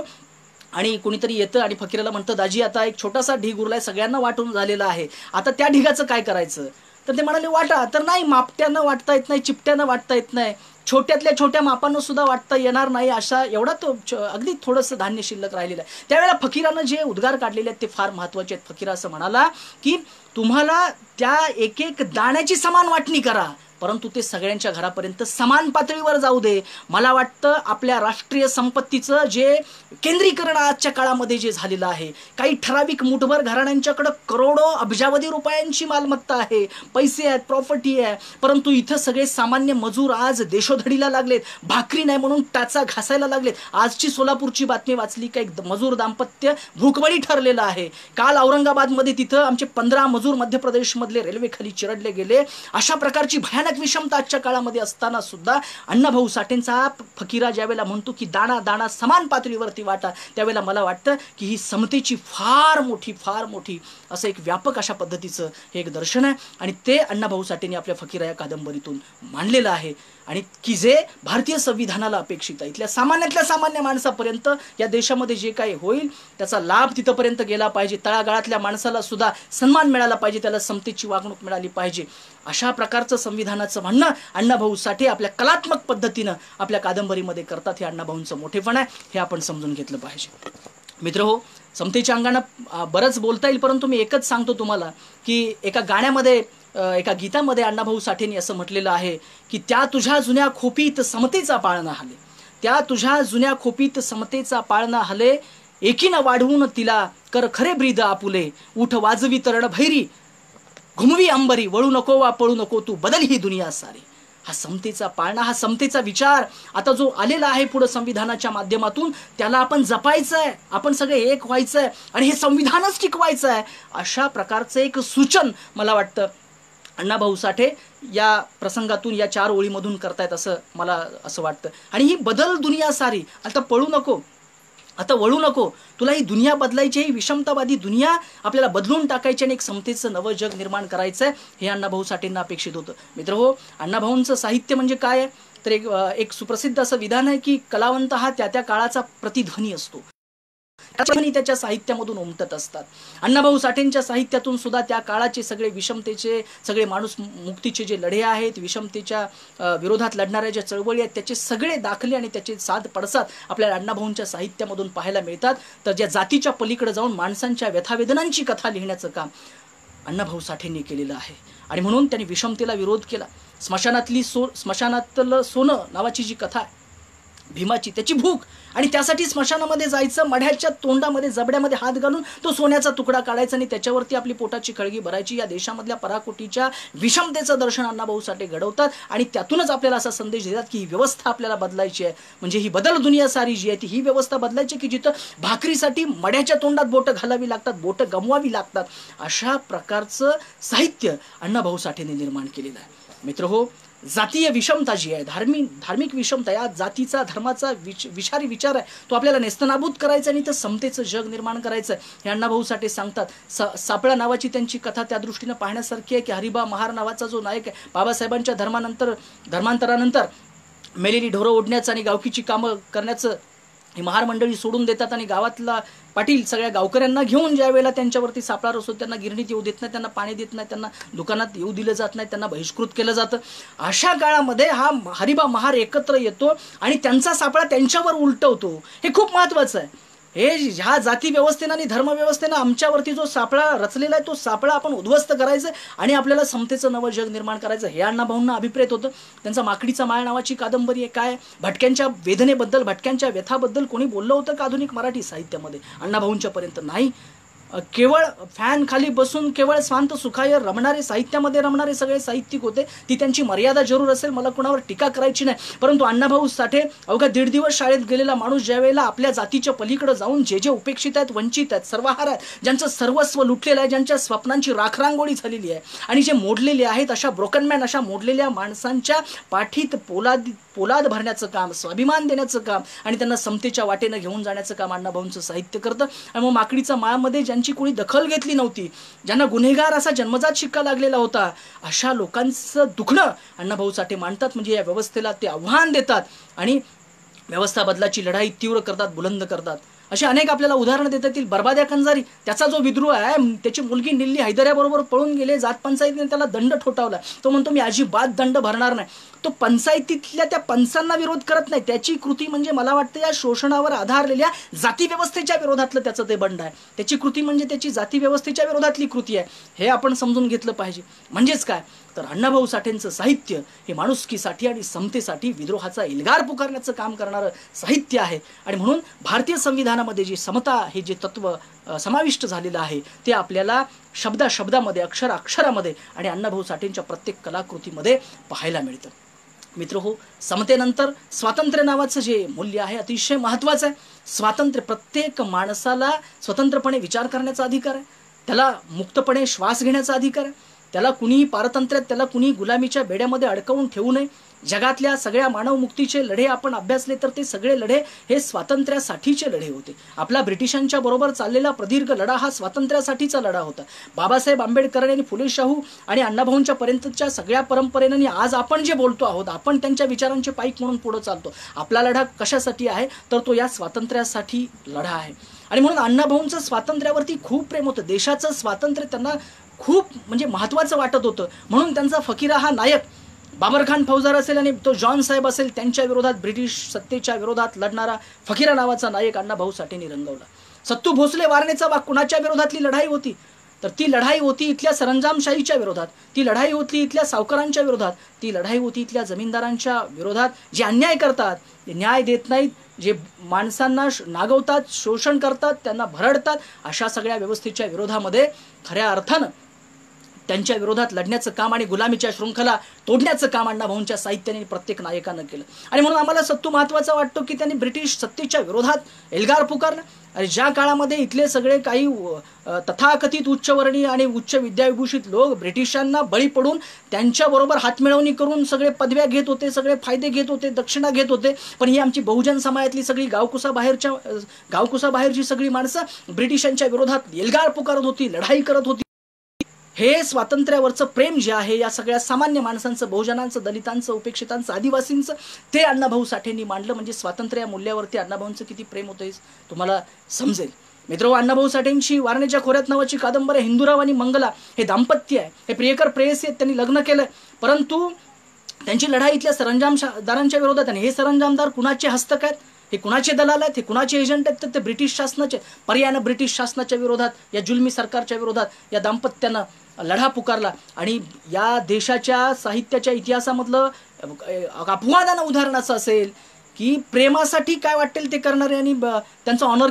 आणि कोणीतरी येतं आणि फकीराला म्हणतं, दाजी आता एक छोटासा ढीग उरलाय, सगळ्यांना वाटून झालेला आहे, आता त्या ढिगाचं काय करायचं. तर ते म्हणाले वाटा. तर नाही, मापट्यानं वाटता येत नाही, चिपट्यानं वाटता येत नाही, छोट्यातल्या छोट्या मापानं सुद्धा वाटता येणार नाही, अशा एवढा तो अगदी थोडंसं धान्य शिल्लक राहिलेलं आहे. त्यावेळेला फकीरानं जे उद्गार काढलेले आहेत ते फार महत्त्वाचे आहेत. फकीरा असं म्हणाला की तुम्हाला त्या एक एक दाण्याची समान वाटणी करा, परंतु ते सगळ्यांच्या घरापर्यंत समान पातळीवर जाऊ दे. मला वाटतं आपल्या राष्ट्रीय संपत्तीचं जे केंद्रीकरण आजच्या काळामध्ये जे झालेलं आहे, काही ठराविक मुठभर घराण्यांच्याकडे करोडो अब्जावधी रुपयांची मालमत्ता आहे, पैसे आहेत, प्रॉपर्टी आहे, परंतु इथं सगळे सामान्य मजूर आज देशोधडीला लागलेत, भाकरी नाही म्हणून टाचा घासायला लागलेत. आजची सोलापूरची बातमी वाचली का एक मजूर दाम्पत्य भूकबळी ठरलेलं आहे. काल औरंगाबादमध्ये तिथं आमचे 15 मजूर मध्य प्रदेशमधले रेल्वेखाली चिरडले गेले. अशा प्रकारची भयानक विषमता आजच्या काळामध्ये असताना सुद्धा अण्णाभाऊ साठेंचा फकीरा ज्यावेळेला म्हणतो की दाणा दाणा समान पातळीवरती वाटा, त्यावेळेला मला वाटतं की ही समतेची फार मोठी असं एक व्यापक अशा पद्धतीचं हे एक दर्शन आहे आणि ते अण्णाभाऊ साठेंनी आपल्या फकीरा या कादंबरीतून मांडलेलं आहे. आणि की जे भारतीय संविधानाला अपेक्षित आहे, इथल्या सामान्यातल्या सामान्य माणसापर्यंत या देशामध्ये जे काही होईल त्याचा लाभ तिथपर्यंत गेला पाहिजे, तळागाळातल्या माणसाला सुद्धा सन्मान मिळाला पाहिजे, त्याला समतेची वागणूक मिळाली पाहिजे, अशा प्रकारचं संविधानाचं म्हणणं अण्णाभाऊ साठे आपल्या कलात्मक पद्धतीनं आपल्या कादंबरीमध्ये करतात. हे अण्णाभाऊंचं मोठेपण आहे, हे आपण समजून घेतलं पाहिजे. मित्रहो, समतेच्या अंगानं बरंच बोलता येईल, परंतु मी एकच सांगतो तुम्हाला की एका गाण्यामध्ये एका गीतामध्ये अण्णाभाऊ साठेंनी असं म्हटलेलं आहे की त्या तुझ्या जुन्या खोपीत समतेचा पाळणा हले, त्या तुझ्या जुन्या खोपीत समतेचा पाळणा हले, एकीनं वाढवून तिला कर खरे ब्रीद आपुले, उठ वाजवी तरण भैरी, घुमवी अंबरी, वळू नको वा पळू नको तू, बदल ही दुनिया सारी. हा समतेचा पाळणा, हा समतेचा विचार आता जो आलेला आहे पुढे संविधानाच्या माध्यमातून, त्याला आपण जपायचं आहे, आपण सगळे एक व्हायचं आहे आणि हे संविधानच टिकवायचं आहे, अशा प्रकारचं एक सूचन मला वाटतं अण्णाभाऊ साठे या प्रसंगातून या 4 ओळीमधून करतायत असं मला असं वाटतं. आणि ही बदल दुनिया सारी, आता पळू नको, आता वळू नको, तुला ही दुनिया बदलायची, ही विषमतावादी दुनिया आपल्याला बदलून टाकायची आणि एक समतेचं नवं जग निर्माण करायचं आहे, हे अण्णाभाऊ साठेंना अपेक्षित होतं. मित्रहो, अण्णाभाऊंचं साहित्य म्हणजे काय आहे तर एक सुप्रसिद्ध असं विधान आहे की कलावंत हा त्या त्या काळाचा प्रतिध्वनी असतो, त्याच्या साहित्यामधून उमटत असतात. अण्णाभाऊ साठेंच्या साहित्यातून सुद्धा त्या काळाचे सगळे विषमतेचे, सगळे माणूस मुक्तीचे जे लढे आहेत, विषमतेच्या विरोधात लढणाऱ्या ज्या चळवळी आहेत, त्याचे सगळे दाखले आणि त्याचे साध पडसाद आपल्याला अण्णाभाऊंच्या साहित्यामधून पाहायला मिळतात. तर ज्या जातीच्या पलीकडे जाऊन माणसांच्या व्यथावेदनांची कथा लिहिण्याचं काम अण्णाभाऊ साठेंनी केलेलं आहे आणि म्हणून त्यांनी विषमतेला विरोध केला. स्मशानातलं सोनं नावाची जी कथा आहे भीमाची, त्याची भूक आणि त्यासाठी स्मशानामध्ये जायचं, मढ्याच्या तोंडामध्ये जबड्यामध्ये हात घालून तो सोन्याचा तुकडा काढायचा आणि त्याच्यावरती आपली पोटाची खळगी भरायची, या देशामधल्या पराकोटीच्या विषमतेचं दर्शन अण्णाभाऊ साठे घडवतात आणि त्यातूनच आपल्याला असा संदेश देतात की ही व्यवस्था आपल्याला बदलायची आहे. म्हणजे ही बदल दुनिया सारी जी आहे ती ही व्यवस्था बदलायची की जिथं भाकरीसाठी मढ्याच्या तोंडात बोटं घालावी लागतात, बोटं गमवावी लागतात, अशा प्रकारचं साहित्य अण्णाभाऊ साठेने निर्माण केलेलं आहे. मित्रहो, जातीय विषमता जी आहे, धार्मिक विषमता, या जातीचा धर्माचा विषारी विचार आहे, तो आपल्याला नेस्तनाबूत करायचा आणि तर समतेचं जग निर्माण करायचं हे अण्णाभाऊ साठे सांगतात. सापळा नावाची त्यांची कथा त्या दृष्टीनं पाहण्यासारखी आहे की हरिबा महार नावाचा जो नायक आहे, बाबासाहेबांच्या धर्मांतरानंतर मेलेली ढोरं ओढण्याचं आणि गावकीची कामं करण्याचं ही महार मंडळी सोडून देतात आणि गावातला पाटील सगळ्या गावकऱ्यांना घेऊन ज्या वेळेला त्यांच्यावरती सापळा रचतो, त्यांना गिरणीत येऊ देत नाही, त्यांना पाणी देत नाही, त्यांना दुकानात येऊ दिलं जात नाही, त्यांना बहिष्कृत केलं जातं. अशा काळामध्ये हा हरिबा महार एकत्र येतो आणि त्यांचा सापळा त्यांच्यावर उलटवतो. हे खूप महत्त्वाचं आहे. हे ह्या जाती व्यवस्थेनं आणि धर्म व्यवस्थेनं आमच्यावरती जो सापळा रचलेला आहे तो सापळा आपण उद्ध्वस्त करायचं आणि आपल्याला समतेचं नवं जग निर्माण करायचं, हे अण्णाभाऊंना अभिप्रेत होतं. त्यांचा माकडीचा माळ नावाची कादंबरी आहे. काय भटक्यांच्या वेदनेबद्दल, भटक्यांच्या व्यथाबद्दल कोणी बोललं होतं का आधुनिक मराठी साहित्यामध्ये? अण्णाभाऊंच्या पर्यंत नाही. केवळ फॅन खाली बसून केवळ स्वांत सुखाय रमणारे, साहित्यामध्ये रमणारे सगळे साहित्यिक होते. ती त्यांची मर्यादा जरूर असेल, मला कुणावर टीका करायची नाही. परंतु अण्णाभाऊ साठे अवघा 1.5 दिवस शाळेत गेलेला माणूस ज्यावेळेला आपल्या जातीच्या पलीकडे जाऊन जे उपेक्षित आहेत, वंचित आहेत, सर्वहार आहेत, ज्यांचं सर्वस्व लुटलेलं आहे, ज्यांच्या स्वप्नांची राखरांगोळी झालेली आहे आणि जे मोडलेले आहेत, अशा ब्रोकनमॅन, अशा मोडलेल्या माणसांच्या पाठीत पोलाद भरण्याचं काम, स्वाभिमान देण्याचं काम आणि त्यांना समतेच्या वाटेनं घेऊन जाण्याचं काम अण्णाभाऊंचं साहित्य करतं. आणि मग माकडीचा माळमध्ये ज्यांची कोणी दखल घेतली नव्हती, ज्यांना गुन्हेगार असा जन्मजात शिक्का लागलेला होता, अशा लोकांचं दुखणं अण्णाभाऊ साठे मांडतात. म्हणजे या व्यवस्थेला ते आव्हान देतात आणि व्यवस्था बदलाची लढाई तीव्र करतात, बुलंद करतात. अशी अनेक आपल्याला उदाहरणं देता येतील. बरबाद्या खंजारी, त्याचा जो विद्रोह आहे, त्याची मुलगी निल्ली हैदर्याबरोबर पळून गेले, जात पंचायतीने त्याला दंड ठोठावला. तो म्हणतो मी अजिबात दंड भरणार नाही. तो पंचायतीतल्या त्या पंचांना विरोध करत नाही. त्याची कृती म्हणजे मला वाटतं या शोषणावर आधारलेल्या जाती व्यवस्थेच्या विरोधातलं त्याचं ते बंड आहे. त्याची कृती म्हणजे त्याची जाती व्यवस्थेच्या विरोधातली कृती आहे. हे आपण समजून घेतलं पाहिजे. म्हणजेच काय तर अण्णाभाऊ साठेंचं साहित्य हे माणुसकीसाठी आणि समतेसाठी विद्रोहाचा एल्गार पुकारण्याचं काम करणारं साहित्य आहे. आणि म्हणून भारतीय संविधानामध्ये जी समता हे जे तत्व समाविष्ट झालेलं आहे ते आपल्याला शब्दामध्ये, अक्षरामध्ये आणि अण्णाभाऊ साठेंच्या प्रत्येक कलाकृतीमध्ये पाहायला मिळतं. मित्रहो, समतेनंतर स्वातंत्र्य नावाचं जे मूल्य आहे अतिशय महत्त्वाचं आहे. स्वातंत्र्य, प्रत्येक माणसाला स्वतंत्रपणे विचार करण्याचा अधिकार आहे, त्याला मुक्तपणे श्वास घेण्याचा अधिकार आहे, त्याला कुणीही पारतंत्र्यात, त्याला कुणी गुलामीच्या बेड्यामध्ये अडकवून ठेवू नये. जगातल्या सगळ्या मानवमुक्तीचे लढे आपण अभ्यासले तर ते सगळे लढे हे स्वातंत्र्यासाठीचे लढे होते. आपला ब्रिटिशांच्या बरोबर चाललेला प्रदीर्घ लढा हा स्वातंत्र्यासाठीचा लढा होता. बाबासाहेब आंबेडकर आणि फुले शाहू आणि अण्णाभाऊंच्या पर्यंतच्या सगळ्या परंपरेने आज आपण जे बोलतो आहोत, आपण त्यांच्या विचारांचे पाईक म्हणून पुढे चालतो. आपला लढा कशासाठी आहे तर तो या स्वातंत्र्यासाठी लढा आहे. आणि म्हणून अण्णाभाऊंचं स्वातंत्र्यावरती खूप प्रेम होतं. देशाचं स्वातंत्र्य त्यांना खूप म्हणजे महत्त्वाचं वाटत होतं. म्हणून त्यांचा फकीरा हा नायक बाबरखान फौजदार असेल आणि तो जॉन साहेब असेल, त्यांच्या विरोधात, ब्रिटिश सत्तेच्या विरोधात लढणारा फकीरा नावाचा नायक अण्णाभाऊ साठेंनी रंगवला. सत्तू भोसले वारणेचा वाघ कुणाच्या विरोधातली लढाई होती तर ती लढाई होती इथल्या सरंजामशाहीच्या विरोधात, ती लढाई होती इथल्या सावकारांच्या विरोधात, ती लढाई होती इथल्या जमीनदारांच्या विरोधात, जे अन्याय करतात, न्याय देत नाहीत, जे माणसांना नागवतात, शोषण करतात, त्यांना भरडतात, अशा सगळ्या व्यवस्थेच्या विरोधामध्ये खऱ्या अर्थानं त्यांच्या विरोधात लढण्याचं काम आणि गुलामीच्या शृंखला तोडण्याचं काम अण्णाभाऊंच्या साहित्याने प्रत्येक नायकानं केलं. आणि म्हणून आम्हाला सत्तू महत्त्वाचा वाटतो की त्यांनी ब्रिटिश सत्तेच्या विरोधात एल्गार पुकारला. आणि ज्या काळामध्ये इथले सगळे काही तथाकथित उच्चवर्णीय आणि उच्च विद्याविभूषित लोक ब्रिटिशांना बळी पडून त्यांच्याबरोबर हातमिळवणी करून सगळे पदव्या घेत होते, सगळे फायदे घेत होते, दक्षिणा घेत होते, पण ही आमची बहुजन समाजातली सगळी गावकुसाबाहेरची सगळी माणसं ब्रिटिशांच्या विरोधात एल्गार पुकारत होती, लढाई करत होती. हे स्वातंत्र्यावरचं प्रेम जे आहे या सगळ्या सामान्य माणसांचं, बहुजनांचं, दलितांचं, उपेक्षितांचं, आदिवासींचं, ते अण्णाभाऊ साठेंनी मांडलं. म्हणजे स्वातंत्र्य या मूल्यावरती अण्णाभाऊंचं किती प्रेम होतं हे तुम्हाला समजेल. मित्रांनो, अण्णाभाऊ साठेंची वारणेच्या खोऱ्यात नावाची कादंबरी, हिंदूराव आणि मंगला हे दाम्पत्य आहे, हे प्रियकर प्रेयसी आहेत, त्यांनी लग्न केलं, परंतु त्यांची लढाई इथल्या सरंजामदारांच्या विरोधात. आणि हे सरंजामदार कुणाचे हस्तक आहेत, हे कुणाचे दलाल आहेत, हे कुणाचे एजंट आहेत तर ते ब्रिटिश शासनाचे. पर्यायानं ब्रिटिश शासनाच्या विरोधात, या जुलमी सरकारच्या विरोधात या दाम्पत्यानं लढा पुकारला. आणि या देशाच्या साहित्याच्या इतिहासामधलं अपवादानं उदाहरण असं असेल की प्रेमासाठी काय वाटेल ते करणारे आणि त्यांचं ऑनर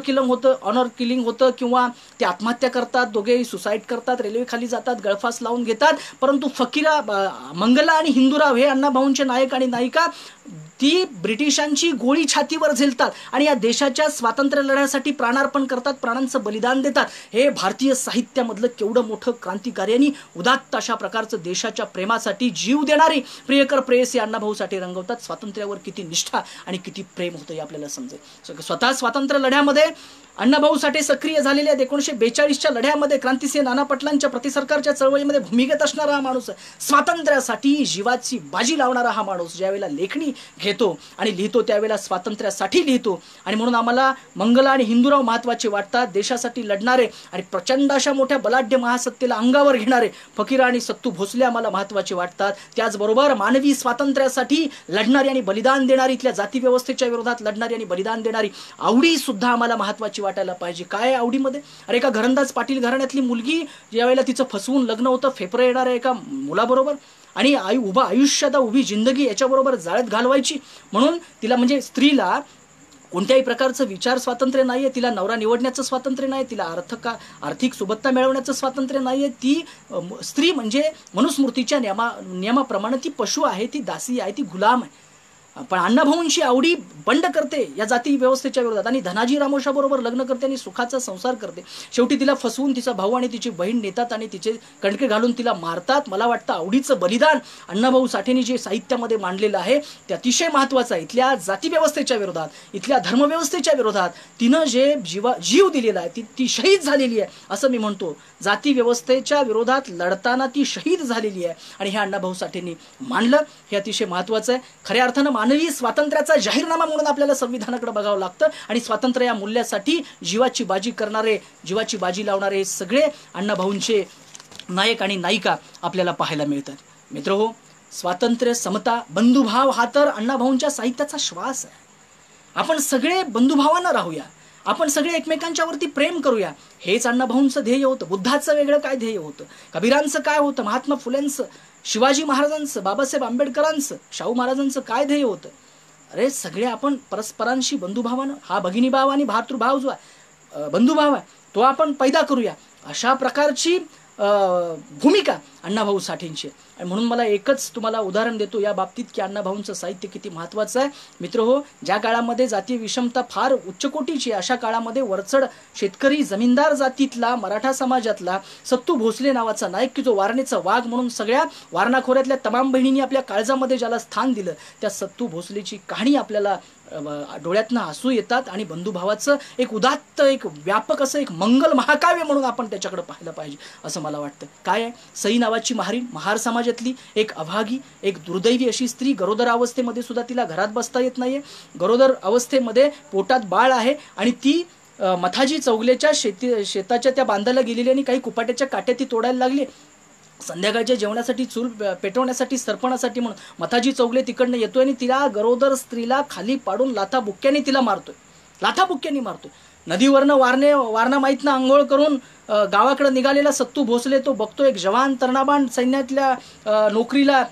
किलिंग होतं किंवा ते आत्महत्या करतात, दोघेही सुसाईड करतात, रेल्वेखाली जातात, गळफास लावून घेतात. परंतु फकीरा, मंगला आणि हिंदूराव हे अण्णाभाऊंचे नायक आणि नायिका ती ब्रिटिशांची गोळी छातीवर झेलतात आणि या देशाच्या स्वातंत्र्य लढ्यासाठी प्राणार्पण करतात, प्राणांचं बलिदान देतात. हे भारतीय साहित्यामधलं केवढं मोठं क्रांतिकारी आणि उदात्त अशा प्रकारचं देशाच्या प्रेमासाठी जीव देणारी प्रियकर प्रेयसी अण्णाभाऊ साठे रंगवतात. स्वातंत्र्यावर किती निष्ठा आणि किती प्रेम होतं हे आपल्याला समजेल. स्वतः स्वातंत्र्य लढ्यामध्ये अण्णाभाऊ साठे सक्रिय झालेले आहेत. 1942च्या लढ्यामध्ये क्रांतिसिंह नाना पाटलांच्या प्रतिसरकारच्या चळवळीमध्ये भूमिगत असणारा हा माणूस आहे. स्वातंत्र्यासाठी जीवाची बाजी लावणारा हा माणूस ज्यावेळेला लेखणी घेतो आणि लिहितो त्यावेळेला स्वातंत्र्यासाठी लिहितो. आणि म्हणून आम्हाला मंगला आणि हिंदूराव महत्त्वाचे वाटतात. देशासाठी लढणारे आणि प्रचंड अशा मोठ्या बलाढ्य महासत्तेला अंगावर घेणारे फकीरा आणि सत्तू भोसले आम्हाला महत्त्वाचे वाटतात. त्याचबरोबर मानवी स्वातंत्र्यासाठी लढणारी आणि बलिदान देणारी, इथल्या जाती व्यवस्थेच्या विरोधात लढणारी आणि बलिदान देणारी आवडी सुद्धा आम्हाला महत्त्वाची वाटायला पाहिजे. काय आवडीमध्ये, अरे एका घरंदाज पाटील घराण्यातली मुलगी ज्यावेळेला तिचं फसवून लग्न होतं फेफरं येणाऱ्या एका मुलाबरोबर आणि उभी जिंदगी याच्याबरोबर जाळ्यात घालवायची म्हणून तिला, म्हणजे स्त्रीला कोणत्याही प्रकारचं विचार स्वातंत्र्य नाहीये, तिला नवरा निवडण्याचं स्वातंत्र्य नाही, तिला आर्थिक सुबत्ता मिळवण्याचं स्वातंत्र्य नाहीये. ती स्त्री म्हणजे मनुस्मृतीच्या नियमाप्रमाणे ती पशु आहे, ती दासी आहे, ती गुलाम आहे. पण अण्णाभाऊंची आवडी बंड करते या जाती व्यवस्थेच्या विरोधात आणि धनाजी रामोशाबरोबर लग्न करते आणि सुखाचा संसार करते. शेवटी तिला फसवून तिचा भाऊ आणि तिची बहीण नेतात आणि तिचे कणके घालून तिला मारतात. मला वाटतं आवडीचं बलिदान अण्णाभाऊ साठेंनी जे साहित्यामध्ये मांडलेलं आहे ते अतिशय महत्त्वाचं आहे. इथल्या जाती व्यवस्थेच्या विरोधात, इथल्या धर्मव्यवस्थेच्या विरोधात तिनं जे जीव दिलेला आहे, ती शहीद झालेली आहे असं मी म्हणतो. जाती व्यवस्थेच्या विरोधात लढताना ती शहीद झालेली आहे आणि हे अण्णाभाऊ साठेंनी मांडलं. हे अतिशय महत्त्वाचं आहे. खऱ्या अर्थानं मानवी स्वातंत्र्याचा जाहीरनामा म्हणून आपल्याला संविधानाकडे बघावं लागतं आणि स्वातंत्र्य या मूल्यासाठी जीवाची बाजी करणारे, जीवाची बाजी लावणारे सगळे अण्णाभाऊंचे नायक आणि नायिका आपल्याला पाहायला मिळतात. मित्रहो, स्वातंत्र्य, समता, बंधुभाव हा तर अण्णाभाऊंच्या साहित्याचा श्वास आहे. आपण सगळे बंधुभावानं राहूया, आपण सगळे एकमेकांच्यावरती प्रेम करूया. हेच अण्णाभाऊंचं ध्येय होतं. बुद्धाचं वेगळं काय ध्येय होतं, कबीरांचं काय होतं, महात्मा फुलेंचं, शिवाजी महाराजांचं, बाबासाहेब आंबेडकरांचं, शाहू महाराजांचं काय ध्येय होतं. अरे सगळे आपण परस्परांशी बंधुभावानं, हा भगिनीभाव आणि भातृभाव जो आहे, बंधुभाव आहे, तो आपण पैदा करूया. अशा प्रकारची भूमिका अण्णाभाऊ साठेंची आहे. आणि म्हणून मला एकच तुम्हाला उदाहरण देतो या बाबतीत की अण्णाभाऊंचं साहित्य किती महत्त्वाचं आहे. मित्रहो, ज्या काळामध्ये जातीय विषमता फार उच्च कोटीची, अशा काळामध्ये वरचढ शेतकरी जमीनदार जातीतला मराठा समाजातला सत्तू भोसले नावाचा नायक, की जो वारणेचा वाघ म्हणून सगळ्या वारणा खोऱ्यातल्या तमाम बहिणींनी आपल्या काळजामध्ये ज्याला स्थान दिलं, त्या सत्तू भोसलेची कहाणी आपल्याला डोळ्यातनं हसू येतात. आणि बंधुभावाचं एक उदात्त, एक व्यापक असं एक मंगल महाकाव्य म्हणून आपण त्याच्याकडे पाहिलं पाहिजे असं मला वाटतं. काय आहे, सई नावाची महार समाजातली एक अभागी, एक दुर्दैवी अशी स्त्री, गरोदर अवस्थेमध्ये सुद्धा तिला घरात बसता येत नाहीये. गरोदर अवस्थेमध्ये पोटात बाळ आहे आणि ती मथाजी चौगलेच्या शेताच्या त्या बांधायला गेलेली आणि काही कुपाट्याच्या काट्या ती तोडायला लागली. संध्याकाळच्या जेवणासाठी चूल पेटवण्यासाठी, सरपणासाठी म्हणून मथाजी चौगले तिकडनं येतोय आणि तिला, गरोदर स्त्रीला खाली पाडून लाथाबुक्क्याने तिला मारतोय, लाथाबुक्क्याने मारतोय. नदीवरनं वारणा माईतनं आंघोळ करून गावाकडे निघालेला सत्तू भोसले तो बघतो एक जवान तरुणाबाण सैन्यातल्या नोकरीला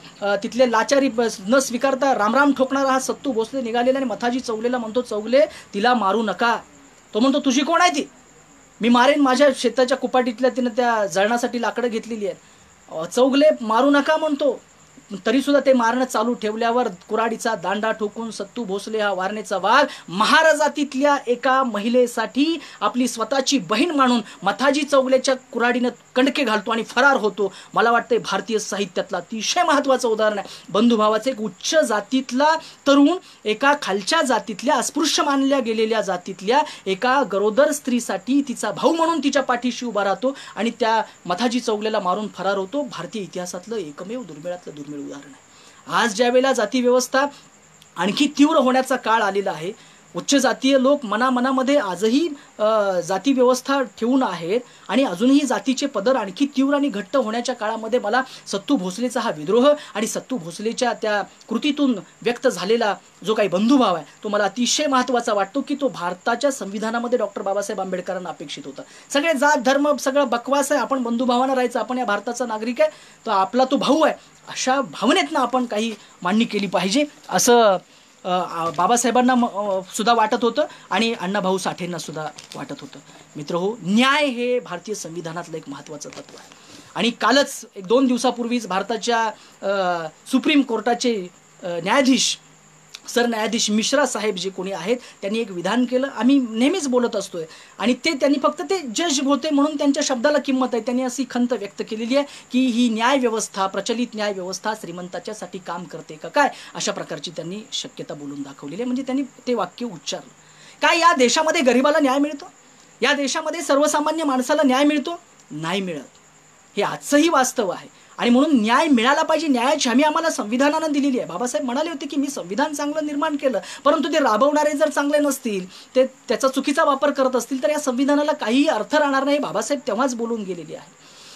तिथले लाचारी न स्वीकारता रामराम ठोकणारा हा सत्तू भोसले निघालेला आणि मथाजी चौगलेला म्हणतो, चौगले तिला मारू नका. तो म्हणतो, तुझी कोण आहे ती, मी मारेन, माझ्या शेताच्या कुपाटीतल्या तिनं त्या जळणासाठी लाकडं घेतलेली आहेत. चौगले मारू नका म्हणतो, तरी सुद्धा ते मारणं चालू ठेवल्यावर कुऱ्हाडीचा दांडा ठोकून सत्तू भोसले हा वारणेचा वाघ महाराजातीतल्या एका महिलेसाठी आपली स्वतःची बहीण मानून मथाजी चौगलेच्या कुऱ्हाडीनं कणके घालतो आणि फरार होतो. मला वाटतंय भारतीय साहित्यातला अतिशय महत्त्वाचं उदाहरण आहे. बंधुभावाचं एक उच्च जातीतला तरुण एका खालच्या जातीतल्या, अस्पृश्य मानल्या गेलेल्या जातीतल्या एका गरोदर स्त्रीसाठी तिचा भाऊ म्हणून तिच्या पाठीशी उभा राहतो आणि त्या मथाजी चौगलेला मारून फरार होतो. भारतीय इतिहासातलं एकमेव दुर्मिळातलं दुर्मिळ उदाहरण आहे. आज ज्या वेळेला जाती व्यवस्था आणखी तीव्र होण्याचा काळ आलेला आहे, उच्च जातीय लोक मनामध्ये आजही जाती व्यवस्था ठेवून आहेत आणि अजूनही जातीचे पदर आणखी तीव्र आणि घट्ट होण्याच्या काळामध्ये मला सत्तू भोसलेचा हा विद्रोह आणि सत्तू भोसलेच्या त्या कृतीतून व्यक्त झालेला जो काही बंधुभाव आहे तो मला अतिशय महत्त्वाचा वाटतो, की तो भारताच्या संविधानामध्ये डॉक्टर बाबासाहेब आंबेडकरांना अपेक्षित होता. सगळे जात धर्म सगळं बकवास आहे, आपण बंधुभावानं राहायचं, आपण या भारताचा नागरिक आहे, तो आपला तो भाऊ आहे, अशा भावनेतनं आपण काही मांडणी केली पाहिजे असं बाबासाहेबांना सुद्धा वाटत होतं आणि अण्णाभाऊ साठेंना सुद्धा वाटत होतं. मित्रहो, न्याय हे भारतीय संविधानातलं एक महत्त्वाचं तत्व आहे आणि कालच 1-2 दिवसापूर्वीच भारताच्या सुप्रीम कोर्टाचे न्यायाधीश सरन्यायाधीश मिश्रा साहेब जे कोणी आहेत त्यांनी एक विधान केलं. आम्ही नेहमीच बोलत असतोय आणि त्यांनी फक्त ते जज होते म्हणून त्यांच्या शब्दाला किंमत आहे. त्यांनी अशी खंत व्यक्त केलेली आहे की ही न्याय व्यवस्था, प्रचलित न्याय व्यवस्था श्रीमंताच्यासाठी काम करते का काय, अशा प्रकारची त्यांनी शक्यता बोलून दाखवलेली आहे. म्हणजे त्यांनी ते वाक्य उच्चारलं. काय या देशामध्ये गरिबाला न्याय मिळतो? या देशामध्ये सर्वसामान्य माणसाला न्याय मिळतो? नाही मिळत. हे आजचंही वास्तव आहे आणि म्हणून न्याय मिळाला पाहिजे. न्यायाची हमी आम्हाला संविधानानं दिलेली आहे. बाबासाहेब म्हणाले होते की मी संविधान चांगलं निर्माण केलं, परंतु ते राबवणारे जर चांगले नसतील, ते त्याचा चुकीचा वापर करत असतील तर या संविधानाला काहीही अर्थ राहणार नाही. बाबासाहेब तेव्हाच बोलून गेलेले आहे.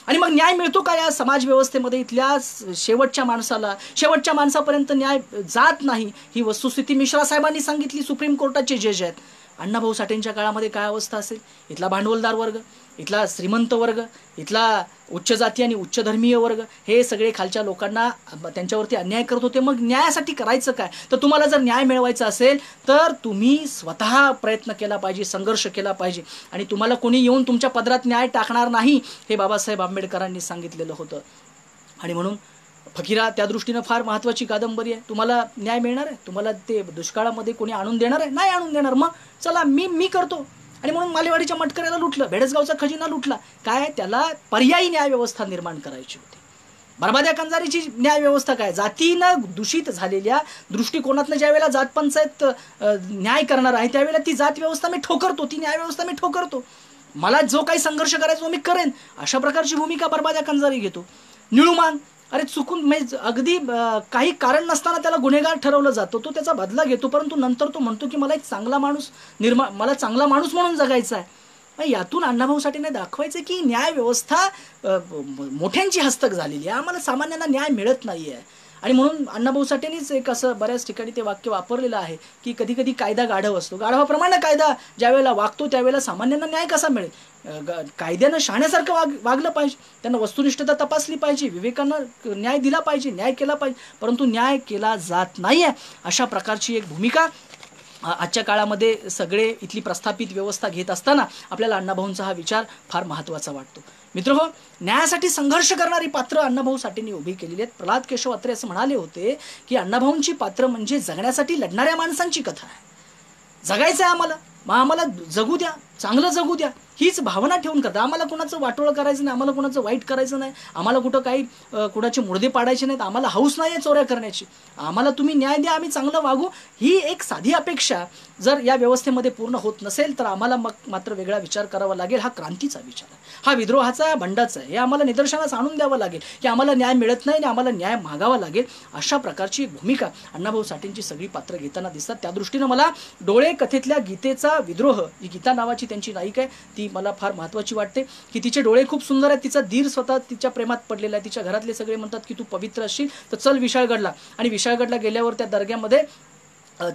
आणि मग न्याय मिळतो का या समाज व्यवस्थेमध्ये? इथल्या शेवटच्या माणसापर्यंत न्याय जात नाही. ही वस्तुस्थिती मिश्रा साहेबांनी सांगितली, सुप्रीम कोर्टाचे जज आहेत. अण्णाभाऊ साठेंच्या काळामध्ये काय अवस्था असेल? इथला भांडवलदार वर्ग, इथला श्रीमंत वर्ग, इथला उच्च जाती आणि उच्च धर्मीय वर्ग हे सगळे खालच्या लोकांना त्यांच्यावरती अन्याय करत होते. मग न्यायासाठी करायचं काय? तर तुम्हाला जर न्याय मिळवायचा असेल तर तुम्ही स्वतः प्रयत्न केला पाहिजे, संघर्ष केला पाहिजे आणि तुम्हाला कोणी येऊन तुमच्या पदरात न्याय टाकणार नाही हे बाबासाहेब आंबेडकरांनी सांगितलेलं होतं. आणि म्हणून फकीरा त्या दृष्टीनं फार महत्त्वाची कादंबरी आहे. तुम्हाला न्याय मिळणार आहे? तुम्हाला ते दुष्काळामध्ये कोणी आणून देणार आहे? नाही आणून देणार. मग चला मी करतो. आणि म्हणून मालेवाडीच्या मटकऱ्याला लुटलं, बेडसगावचा खजिना लुटला. काय? त्याला पर्यायी न्याय व्यवस्था निर्माण करायची होती. बरबाद्या कंजारीची न्याय व्यवस्था काय? जातीनं दूषित झालेल्या दृष्टिकोनातनं ज्या वेळेला जात पंचायत न्याय करणार आहे त्यावेळेला ती जात व्यवस्था मी ठोकरतो, ती न्याय व्यवस्था मी ठोकरतो. मला जो काही संघर्ष करायचा मी करेन, अशा प्रकारची भूमिका बरबाद्या कंजारी घेतो. निळूमान, अरे चुकून म्हणजे अगदी काही कारण नसताना त्याला गुन्हेगार ठरवलं जातं, तो त्याचा बदला घेतो, परंतु नंतर तो म्हणतो की मला एक चांगला माणूस मला चांगला माणूस म्हणून जगायचा आहे. यातून अण्णाभाऊ साठेंना दाखवायचं की न्याय व्यवस्था मोठ्यांची हस्तक झालेली आहे, आम्हाला सामान्यांना न्याय मिळत नाही आहे. आणि म्हणून अण्णाभाऊ साठेंनीच एक असं बऱ्याच ठिकाणी ते वाक्य वापरलेलं आहे की कधी कधी कायदा गाढव असतो, गाढवाप्रमाणे कायदा ज्या वेळेला वागतो त्यावेळेला सामान्यांना न्याय कसा मिळेल? कायद्यानं शहाण्यासारखं वागलं पाहिजे, त्यांना वस्तुनिष्ठता तपासली पाहिजे, विवेकानं न्याय दिला पाहिजे, न्याय केला पाहिजे, परंतु न्याय केला जात नाही आहे. अशा प्रकारची एक भूमिका आजच्या काळामध्ये सगळे इथली प्रस्थापित व्यवस्था घेत असताना आपल्याला अण्णाभाऊंचा हा विचार फार महत्त्वाचा वाटतो. मित्रहो, न्यायासाठी संघर्ष करणारी पात्र अण्णाभाऊ साठेंनी उभी केलेली आहेत. प्रल्हाद केशव अत्रे असं म्हणाले होते की अण्णाभाऊंची पात्र म्हणजे जगण्यासाठी लढणाऱ्या माणसांची कथा आहे. जगायचं आहे आम्हाला, मग आम्हाला जगू द्या, चांगलं जगू द्या, हीच भावना ठेवून करता. आम्हाला कोणाचं वाटोळं करायचं नाही, आम्हाला कोणाचं वाईट करायचं नाही, आम्हाला कुठं काही कुणाचे मुर्दे पाडायचे नाहीत, आम्हाला हौस नाही आहे चोऱ्या करण्याची, आम्हाला तुम्ही न्याय द्या, आम्ही चांगलं वागू, ही एक साधी अपेक्षा जर या व्यवस्थेमध्ये पूर्ण होत नसेल तर आम्हाला मग मात्र वेगळा विचार करावा लागेल. हा क्रांतीचा विचार आहे, हा विद्रोहाचा बंडाचा आहे. हे आम्हाला निदर्शनास आणून द्यावं लागेल की आम्हाला न्याय मिळत नाही आणि आम्हाला न्याय मागावा लागेल. अशा प्रकारची एक भूमिका अण्णाभाऊ साठेंची सगळी पात्र घेताना दिसतात. त्या दृष्टीनं मला डोळे कथेतल्या गीतेचा विद्रोह, ही गीता नावाची त्यांची नायिका आहे, ती मला फार महत्त्वाची वाटते की तिचे डोळे खूप सुंदर आहेत, तिचा धीर स्वतः तिच्या प्रेमात पडलेला आहे. तिच्या घरातले सगळे म्हणतात की तू पवित्र असशील तर चल विशाळगडला. आणि विशाळगडला गेल्यावर त्या दर्ग्यामध्ये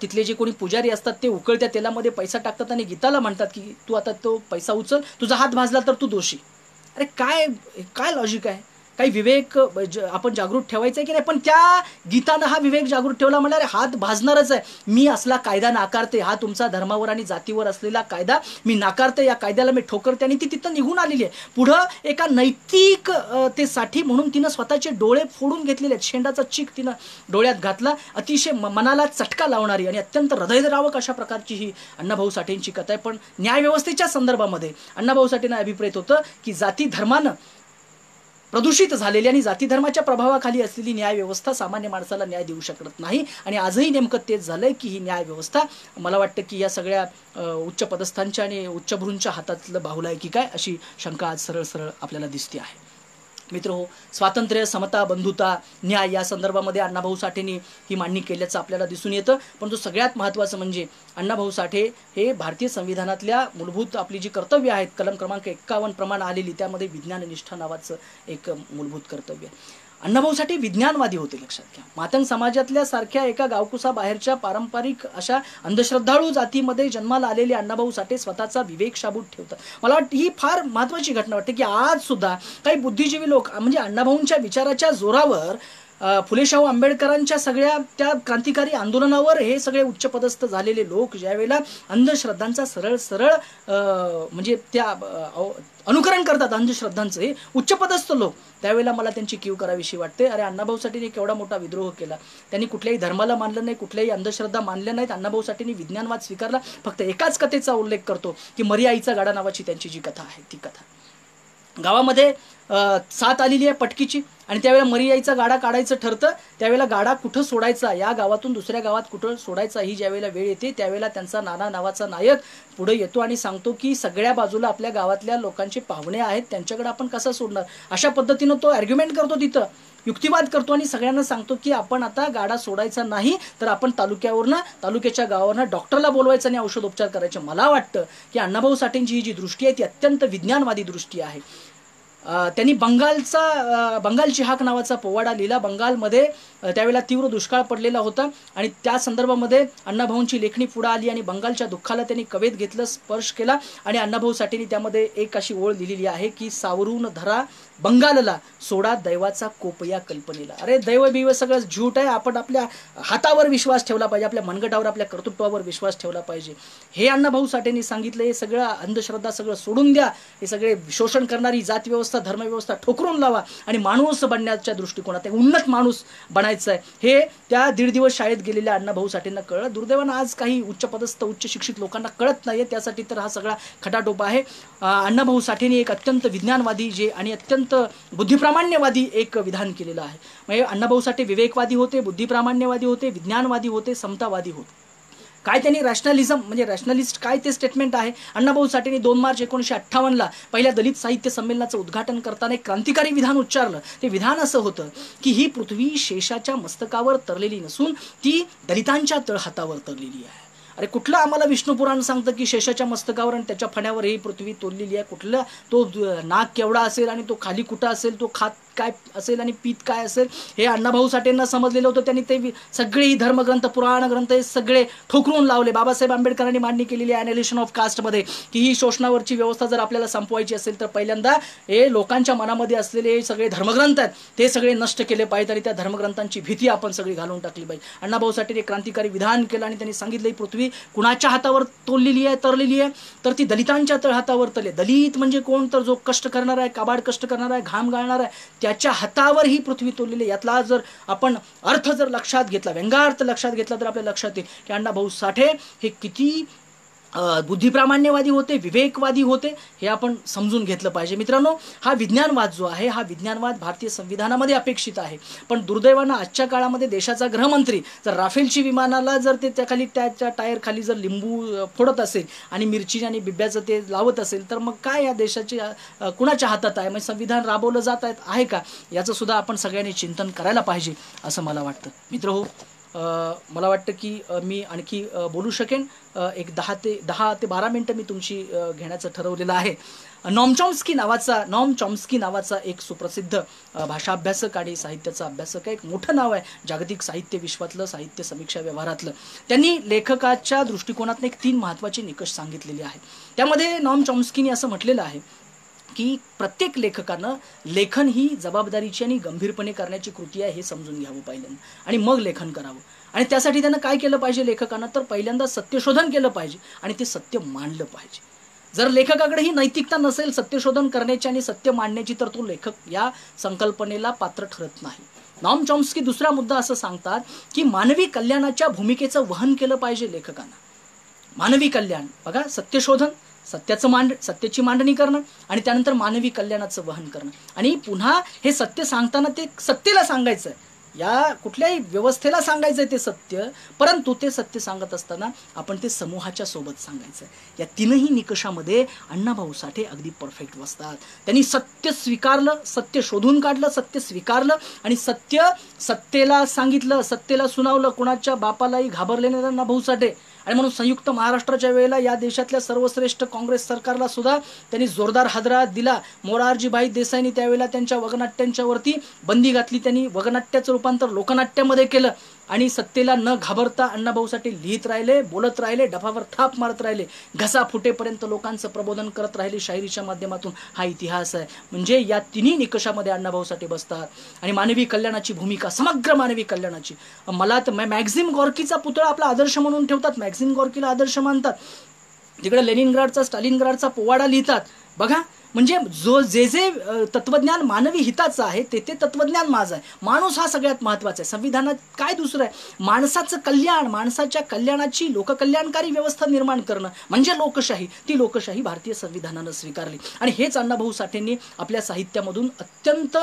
तिथले जे कोणी पुजारी असतात ते उकळत्या तेलामध्ये पैसा टाकतात आणि गीताला म्हणतात की तू आता तो पैसा उचल, तुझा हात भाजला तर तू दोषी. अरे काय काय लॉजिक आहे? काही विवेक आपण जागृत ठेवायचा आहे की नाही? पण त्या गीतानं हा विवेक जागृत ठेवला म्हणणार हात भाजणारच आहे. मी असला कायदा नाकारते, हा तुमचा धर्मावर आणि जातीवर असलेला कायदा मी नाकारते, या कायद्याला मी ठोकरते. आणि ती तिथं निघून आलेली आहे. पुढं एका नैतिकतेसाठी म्हणून तिनं स्वतःचे डोळे फोडून घेतलेले आहेत, शेंडाचा चीक तिनं डोळ्यात घातला. अतिशय मनाला चटका लावणारी आणि अत्यंत हृदयद्रावक अशा प्रकारची ही अण्णाभाऊ साठेंची कथा आहे. पण न्यायव्यवस्थेच्या संदर्भामध्ये अण्णाभाऊ साठेंना अभिप्रेत होतं की जाती धर्मानं प्रदूषित झालेली आणि जाती धर्माच्या प्रभावाखाली असलेली न्याय व्यवस्था सामान्य माणसाला न्याय देऊ शकत नाही. आणि आजही नेमकं तेच झालंय की ही न्याय व्यवस्था मला वाटतं की या सगळ्या उच्च पदस्थांच्या आणि उच्चभ्रूंच्या हातातलं बाहुलं आहे की काय, अशी शंका आज सरळ सरळ आपल्याला दिसते आहे. मित्रहो, स्वातंत्र्य, समता, बंधुता, न्याय या संदर्भामध्ये अण्णाभाऊ साठेंनी ही मांडणी केल्याचं आपल्याला दिसून येतं. पण सगळ्यात महत्त्वाचं म्हणजे अण्णाभाऊ साठे हे भारतीय संविधानातल्या मूलभूत आपली जी कर्तव्य आहेत, कलम क्रमांक 51 प्रमाण आलेली, त्यामध्ये विज्ञाननिष्ठा नावाचं एक मूलभूत कर्तव्य आहे. अण्णाभाऊ साठे विज्ञानवादी होते, लक्षात घ्या. मातंग समाजातल्या सारख्या एका गावकुसाबाहेरच्या पारंपरिक अशा अंधश्रद्धाळू जातीमध्ये जन्माला आलेले अण्णाभाऊ साठे स्वतःचा विवेक शाबूत ठेवतात. मला वाटतं ही फार महत्त्वाची घटना वाटते की आज सुद्धा काही बुद्धिजीवी लोक म्हणजे अण्णाभाऊंच्या विचाराच्या जोरावर फुले शाहू आंबेडकरांच्या सगळ्या त्या क्रांतिकारी आंदोलनावर हे सगळे उच्चपदस्थ झालेले लोक ज्यावेळेला अंधश्रद्धांचा सरळ सरळ म्हणजे त्या अनुकरण करतात अंधश्रद्धांचं हे उच्चपदस्थ लोक, त्यावेळेला मला त्यांची कीव करावीशी वाटते. अरे अण्णाभाऊ साठेंनी केवढा मोठा विद्रोह केला, त्यांनी कुठल्याही धर्माला मानलं नाही, कुठल्याही अंधश्रद्धा मानल्या नाहीत. अण्णाभाऊ साठेंनी विज्ञानवाद स्वीकारला. फक्त एकाच कथेचा उल्लेख करतो की मरी आईचा गाडा नावाची त्यांची जी कथा आहे ती कथा. गावामध्ये साथ आलेली आहे पटकीची आणि त्यावेळेला मरी आईचा गाडा काढायचं ठरतं. त्यावेळेला गाडा कुठं सोडायचा, या गावातून दुसऱ्या गावात कुठं सोडायचा ही ज्यावेळेला वेळ येते त्यावेळेला त्यांचा नाना नावाचा नायक पुढे येतो आणि सांगतो की सगळ्या बाजूला आपल्या गावातल्या लोकांचे पाहुणे आहेत, त्यांच्याकडे आपण कसा सोडणार. अशा पद्धतीनं तो आर्ग्युमेंट करतो, तिथं युक्तिवाद करतो आणि सगळ्यांना सांगतो की आपण आता गाडा सोडायचा नाही तर आपण तालुक्याच्या गावावरनं डॉक्टरला बोलवायचं आणि औषधोपचार करायचे. मला वाटतं की अण्णाभाऊ साठेंची ही जी दृष्टी आहे ती अत्यंत विज्ञानवादी दृष्टी आहे. त्यांनी बंगालची हाक नावाचा पोवाडा लिहिला. बंगालमध्ये त्यावेळेला तीव्र दुष्काळ पडलेला होता आणि त्या संदर्भामध्ये अण्णाभाऊंची लेखणी पुढे आली आणि बंगालच्या दुःखाला त्यांनी कवेत घेतलं, स्पर्श केला आणि अण्णाभाऊ साठेंनी त्यामध्ये एक अशी ओळ लिहिलेली आहे की सावरून धरा बंगालला, सोडा दैवाचा कोप या कल्पनेला. अरे दैव बिव सगळं झूट आहे. आपण आपल्या हातावर विश्वास ठेवला पाहिजे, आपल्या मनगटावर, आपल्या कर्तृत्वावर विश्वास ठेवला पाहिजे. हे अण्णाभाऊ साठेंनी सांगितलं. हे सगळं अंधश्रद्धा सगळं सोडून द्या. हे सगळे शोषण करणारी जात व्यवस्था, धर्मव्यवस्था ठोकरून लावा आणि माणूस बनण्याच्या दृष्टिकोनात उन्नत माणूस बनायचं आहे. हे त्या 1.5 दिवस शाळेत गेलेल्या अण्णाभाऊ साठेंना कळलं. दुर्दैवानं आज काही उच्चपदस्थ उच्च शिक्षित लोकांना कळत नाहीये. त्यासाठी तर हा सगळा खटाटोपा आहे. अण्णाभाऊ साठेंनी एक अत्यंत विज्ञानवादी आणि अत्यंत बुद्धिप्रामाण्यवादी एक विधान केलेलं आहे. म्हणजे अण्णाभाऊ साठे विवेकवादी होते, बुद्धिप्रामाण्यवादी होते, विज्ञानवादी होते, समतावादी होते. काय त्यांनी रॅशनलिझम म्हणजे रॅशनलिस्ट काय ते स्टेटमेंट आहे. अण्णाभाऊ साठेंनी 2 मार्च 1958 पहिल्या दलित साहित्य संमेलनाचं उद्घाटन करताना एक क्रांतिकारी विधान उच्चारलं. ते विधान असं होतं की ही पृथ्वी शेषाच्या मस्तकावर तरलेली नसून ती दलितांच्या तळहातावर तरलेली आहे. अरे कुठलं आम्हाला विष्णू पुराण सांगतं की शेषाच्या मस्तकावर आणि त्याच्या फण्यावर ही पृथ्वी तोललेली आहे. कुठलं तो नाक केवढा असेल आणि तो खाली कुठं असेल, तो खात काय असेल आणि पीत काय असेल, हे अण्णाभाऊ साठेंना समजलेलं होतं. त्यांनी ते सगळे धर्मग्रंथ, पुराण ग्रंथ हे सगळे ठोकरून लावले. बाबासाहेब आंबेडकरांनी मांडणी केलेली ॲनालिसिस ऑफ कास्टमध्ये की ही शोषणावरची व्यवस्था जर आपल्याला संपवायची असेल तर पहिल्यांदा हे लोकांच्या मनामध्ये असलेले सगळे धर्मग्रंथ आहेत ते सगळे नष्ट केले पाहिजेत आणि त्या धर्मग्रंथांची भीती आपण सगळी घालून टाकली पाहिजे. अण्णाभाऊ साठेंनी क्रांतिकारी विधान केलं आणि त्यांनी सांगितलं ही पृथ्वी कुणाच्या हातावर तोललेली आहे, तरलेली आहे, तर ती दलितांच्या तळहातावर तरले. दलित म्हणजे कोण, तर जो कष्ट करणार आहे, काबाड कष्ट करणार आहे, घाम गाळणार आहे, त्याच्या हातावर ही पृथ्वी तोललेली. यातला जर आपण अर्थ जर लक्षात घेतला, व्यंगार्थ लक्षात घेतला तर आपल्या लक्षात येईल की अण्णाभाऊ साठे हे किती बुद्धिप्रामाण्यवादी होते, विवेकवादी होते, हे आपण समजून घेतलं पाहिजे. मित्रांनो, हा विज्ञानवाद जो आहे हा विज्ञानवाद भारतीय संविधानामध्ये अपेक्षित आहे. पण दुर्दैवानं आजच्या काळामध्ये देशाचा गृहमंत्री जर राफेलची विमानाला जर ते त्याखाली त्याच्या टायर खाली जर लिंबू फोडत असेल आणि मिरची आणि बिब्याचं ते लावत असेल तर मग काय या देशाची कुणाच्या हातात आहे? म्हणजे संविधान राबवलं जात आहे का, याचं सुद्धा आपण सगळ्यांनी चिंतन करायला पाहिजे असं मला वाटतं. मित्रहो, मला वाटतं की मी आणखी बोलू शकेन. एक 10 ते 12 मिनटं मी तुमची घेण्याचं ठरवलेलं आहे. नॉम चॉम्स्की नावाचा एक सुप्रसिद्ध भाषा अभ्यासक आणि साहित्याचा अभ्यासक आहे. एक मोठं नाव आहे जागतिक साहित्य विश्वातलं, साहित्य समीक्षा व्यवहारातलं. त्यांनी लेखकाच्या दृष्टिकोनातून एक 3 महत्त्वाचे निकष सांगितलेले आहेत. त्यामध्ये नॉम चॉम्स्कीने असं म्हटलेलं आहे की प्रत्येक लेखकानं लेखन ही जबाबदारीची आणि गंभीरपणे करण्याची कृती आहे हे समजून घ्यावं पहिल्यांदा आणि मग लेखन करावं. आणि त्यासाठी त्यानं काय केलं पाहिजे लेखकानं, तर पहिल्यांदा सत्यशोधन केलं पाहिजे आणि ते सत्य मांडलं पाहिजे. जर लेखकाकडे ही नैतिकता नसेल सत्यशोधन करण्याची आणि सत्य मांडण्याची तर तो लेखक या संकल्पनेला पात्र ठरत नाही. नॉम चॉम्स्की दुसरा मुद्दा असं सांगतात की मानवी कल्याणाच्या भूमिकेचं वहन केलं पाहिजे लेखकानं. मानवी कल्याण बघा, सत्यशोधन, सत्याची मांडणी करणं आणि त्यानंतर मानवी कल्याणाचं वहन करणं. आणि पुन्हा हे सत्य सांगताना ते सत्तेला सांगायचं आहे, या कुठल्याही व्यवस्थेला सांगायचं आहे ते सत्य, परंतु ते सत्य सांगत असताना आपण ते समूहाच्या सोबत सांगायचं आहे. या 3ही निकषामध्ये अण्णाभाऊ साठे अगदी परफेक्ट बसतात. त्यांनी सत्य स्वीकारलं, सत्य शोधून काढलं, सत्य स्वीकारलं आणि सत्तेला सांगितलं, सत्तेला सुनावलं. कुणाच्या बापालाही घाबरले नाही अण्णाभाऊ साठे. आणि म्हणून संयुक्त महाराष्ट्राच्या वेळेला या देशातल्या सर्वश्रेष्ठ काँग्रेस सरकारला सुद्धा त्यांनी जोरदार हादरा दिला. मोरारजीभाई देसाईंनी त्यावेळेला त्यांच्या वगनाट्यांच्या वरती बंदी घातली. त्यांनी वगनाट्याचं रूपांतर लोकनाट्यामध्ये केलं आणि सत्तेला न घाबरता अण्णाभाऊ साठे लिहित राहिले, बोलत राहिले, डफावर थाप मारत राहिले, घसा फुटेपर्यंत लोकांचं प्रबोधन करत राहिले शायरीच्या माध्यमातून. हा इतिहास आहे. म्हणजे या 3ही निकषामध्ये अण्णाभाऊ साठे बसतात. आणि मानवी कल्याणाची भूमिका, समग्र मानवी कल्याणाची. मला तर मॅक्झिम गॉर्कीचा पुतळा आपला आदर्श म्हणून ठेवतात, मॅक्झिम गॉर्कीला आदर्श मानतात. तिकडे लेनिनग्राडचा, स्टालिनग्राडचा पोवाडा लिहितात. बघा, म्हणजे जे तत्वज्ञान मानवी हिताचं आहे ते तत्वज्ञान माझं आहे. माणूस हा सगळ्यात महत्त्वाचा आहे. संविधानात काय दुसरं आहे? माणसाचं कल्याण, माणसाच्या कल्याणाची लोककल्याणकारी व्यवस्था निर्माण करणं म्हणजे लोकशाही. ती लोकशाही भारतीय संविधानानं स्वीकारली आणि हेच अण्णाभाऊ साठेंनी आपल्या साहित्यामधून अत्यंत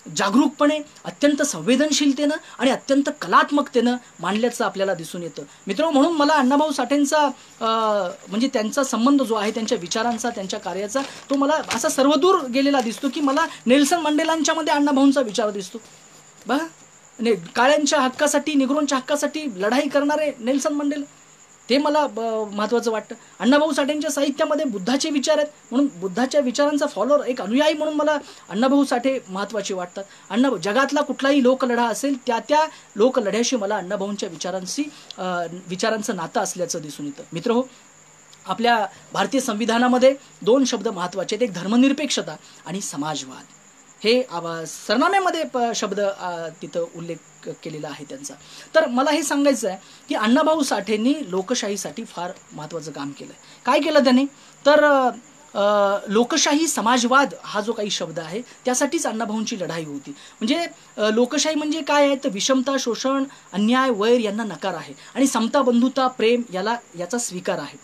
जागरूकपणे, अत्यंत संवेदनशीलतेनं आणि अत्यंत कलात्मकतेनं मांडल्याचं आपल्याला दिसून येतं. मित्र, म्हणून मला अण्णाभाऊ साठेंचा म्हणजे त्यांचा संबंध जो आहे त्यांच्या विचारांचा, त्यांच्या कार्याचा, तो मला असा सर्वदूर गेलेला दिसतो की मला नेल्सन मंडेलांच्या मध्ये अण्णाभाऊंचा विचार दिसतो. बघा, काळ्यांच्या हक्कासाठी, निग्रोंच्या हक्कासाठी लढाई करणारे नेल्सन मंडेला. ते मला महत्त्वाचं वाटतं. अण्णाभाऊ साठेंच्या साहित्यामध्ये बुद्धाचे विचार आहेत, म्हणून बुद्धाच्या विचारांचा फॉलोअर, एक अनुयायी म्हणून मला अण्णाभाऊ साठे महत्त्वाचे वाटतात. जगातला कुठलाही लोकलढा असेल त्या लोकलढ्याशी मला अण्णाभाऊंच्या विचारांचं नातं असल्याचं दिसून येतं. मित्रहो, आपल्या भारतीय संविधानामध्ये 2 शब्द महत्त्वाचे आहेत, एक धर्मनिरपेक्षता आणि समाजवाद. हे सरनाम्यामध्ये शब्द तिथं उल्लेख केलेला आहे त्यांचा. तर मला हे सांगायचं आहे की अण्णाभाऊ साठेंनी लोकशाहीसाठी फार महत्त्वाचं काम केलं. काय केलं त्यांनी? तर लोकशाही समाजवाद हा जो काही शब्द आहे त्यासाठीच अण्णाभाऊंची लढाई होती. म्हणजे लोकशाही म्हणजे काय आहे? तर विषमता, शोषण, अन्याय, वैर यांना नकार आहे आणि समता, बंधुता, प्रेम याचा स्वीकार आहे.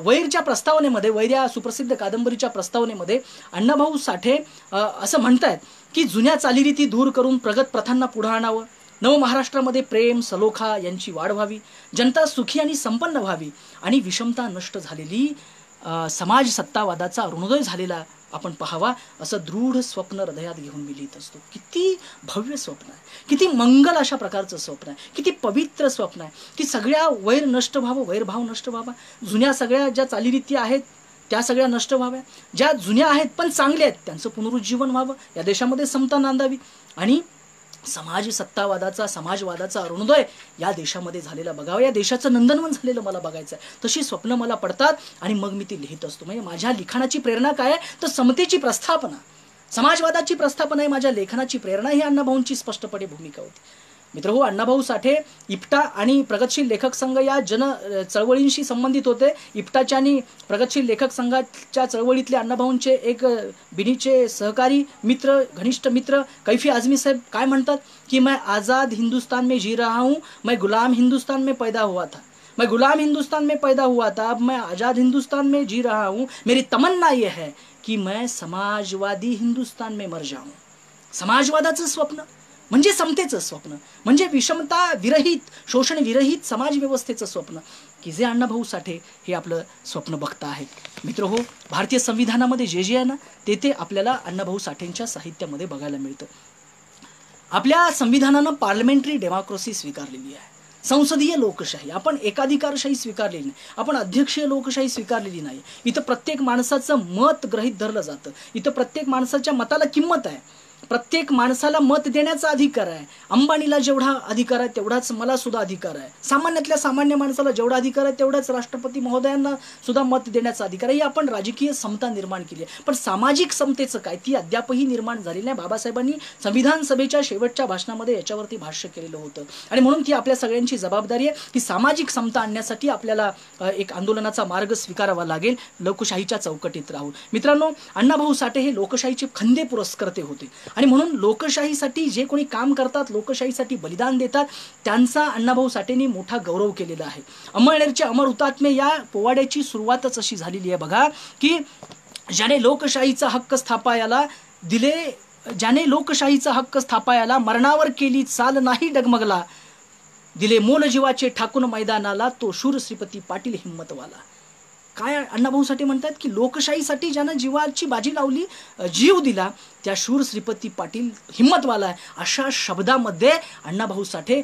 वैरच्या प्रस्तावनेमध्ये, वैर या सुप्रसिद्ध कादंबरीच्या प्रस्तावनेमध्ये अण्णाभाऊ साठे असं म्हणतायत की जुन्या चालीरीती दूर करून प्रगत प्रथांना पुढे आणावं, नव महाराष्ट्रामध्ये प्रेम, सलोखा यांची वाढ व्हावी, जनता सुखी आणि संपन्न व्हावी आणि विषमता नष्ट झालेली समाज सत्तावादाचा अरुणोदय झालेला आपण पाहावा, असं दृढ स्वप्न हृदयात घेऊन मी लिहित असतो. किती भव्य स्वप्न आहे, किती मंगल अशा प्रकारचं स्वप्न आहे, किती पवित्र स्वप्न आहे की सगळ्या वैर नष्ट व्हावं, वैरभाव नष्ट व्हावा, जुन्या सगळ्या ज्या चालीरीती आहेत त्या सगळ्या नष्ट व्हाव्या, ज्या जुन्या आहेत पण चांगल्या आहेत त्यांचं पुनरुज्जीवन व्हावं, या देशामध्ये समता नांदावी आणि समाज सत्तावादाचा, समाजवादाचा अरुणोदय या देशामध्ये झालेला बघावा, या देशाचं नंदनवन झालेलं मला बघायचं आहे. तशी स्वप्न मला पडतात आणि मग मी ती लिहित असतो. म्हणजे माझ्या लिखाणाची प्रेरणा काय आहे? तर समतेची प्रस्थापना, समाजवादाची प्रस्थापना आहे माझ्या लेखनाची प्रेरणा. ही अण्णाभाऊंची स्पष्टपणे भूमिका होती. मित्रहो, अण्णाभाऊ साठे इप्टा आणि प्रगतशील लेखक संघ या चळवळींशी संबंधित होते. इप्टाच्या आणि प्रगतशील लेखक संघाच्या चळवळीतले अण्णाभाऊंचे एक बिनीचे सहकारी मित्र, घनिष्ठ मित्र कैफी आझमी साहेब काय म्हणतात की मैं आज़ाद हिंदुस्तान में जी रहा हूँ, मैं गुलाम हिंदुस्तान में पैदा हुआ था, मैं गुलाम हिंदुस्तान में पैदा हुआ था, अब मैं आज़ाद हिंदुस्तान में जी रहा हूँ, मेरी तमन्ना ये है की मैं समाजवादी हिंदुस्तान में मर जाऊं. समाजवादाचं स्वप्न म्हणजे समतेचं स्वप्न, म्हणजे विषमता विरहित, शोषण विरहित समाज व्यवस्थेचं स्वप्न की जे अण्णाभाऊ साठे हे आपलं स्वप्न बघता आहेत. मित्रहो, भारतीय संविधानामध्ये जे आहे ना ते आपल्याला अण्णाभाऊ साठेंच्या साहित्यामध्ये बघायला मिळतं. आपल्या संविधानानं पार्लमेंटरी डेमोक्रेसी स्वीकारलेली आहे, संसदीय लोकशाही. आपण एकाधिकारशाही स्वीकारलेली नाही, आपण अध्यक्षीय लोकशाही स्वीकारलेली नाही. इथं प्रत्येक माणसाचं मत गृहीत धरलं जातं, इथं प्रत्येक माणसाच्या मताला किंमत आहे, प्रत्येक माणसाला मत देण्याचा अधिकार आहे. अंबानीला जेवढा अधिकार आहे तेवढाच मला सुद्धा अधिकार आहे. सामान्यातल्या सामान्य माणसाला जेवढा अधिकार आहे तेवढाच राष्ट्रपती महोदयांना सुद्धा मत देण्याचा अधिकार आहे. ही आपण राजकीय समता निर्माण केली आहे, पण सामाजिक समतेचं काय? ती अद्यापही निर्माण झालेली नाही. बाबासाहेबांनी संविधान सभेच्या शेवटच्या भाषणामध्ये याच्यावरती भाष्य केलेलं होतं आणि म्हणून ती आपल्या सगळ्यांची जबाबदारी आहे की सामाजिक समता आणण्यासाठी आपल्याला एक आंदोलनाचा मार्ग स्वीकारावा लागेल, लोकशाहीच्या चौकटीत राहून. मित्रांनो, अण्णाभाऊ साठे हे लोकशाहीचे खंदे पुरस्कर्ते होते आणि म्हणून लोकशाहीसाठी जे कोणी काम करतात, लोकशाहीसाठी बलिदान देतात, त्यांचा अण्णाभाऊ साठेंनी मोठा गौरव केलेला आहे. अमळनेरचे अमर हुतात्मे या पोवाड्याची सुरुवातच अशी झालेली आहे बघा की ज्याने लोकशाहीचा हक्क स्थापायाला मरणावर केली चाल नाही डगमगला, दिले मोल जीवाचे ठाकून मैदानाला तो शूर श्रीपती पाटील हिम्मतवाला. काय अण्णाभाऊ साठे म्हणतात की लोकशाहीसाठी ज्यानं जीवाची बाजी लावली, जीव दिला, त्या शूर श्रीपती पाटील हिम्मतवाला आहे. अशा शब्दामध्ये अण्णाभाऊ साठे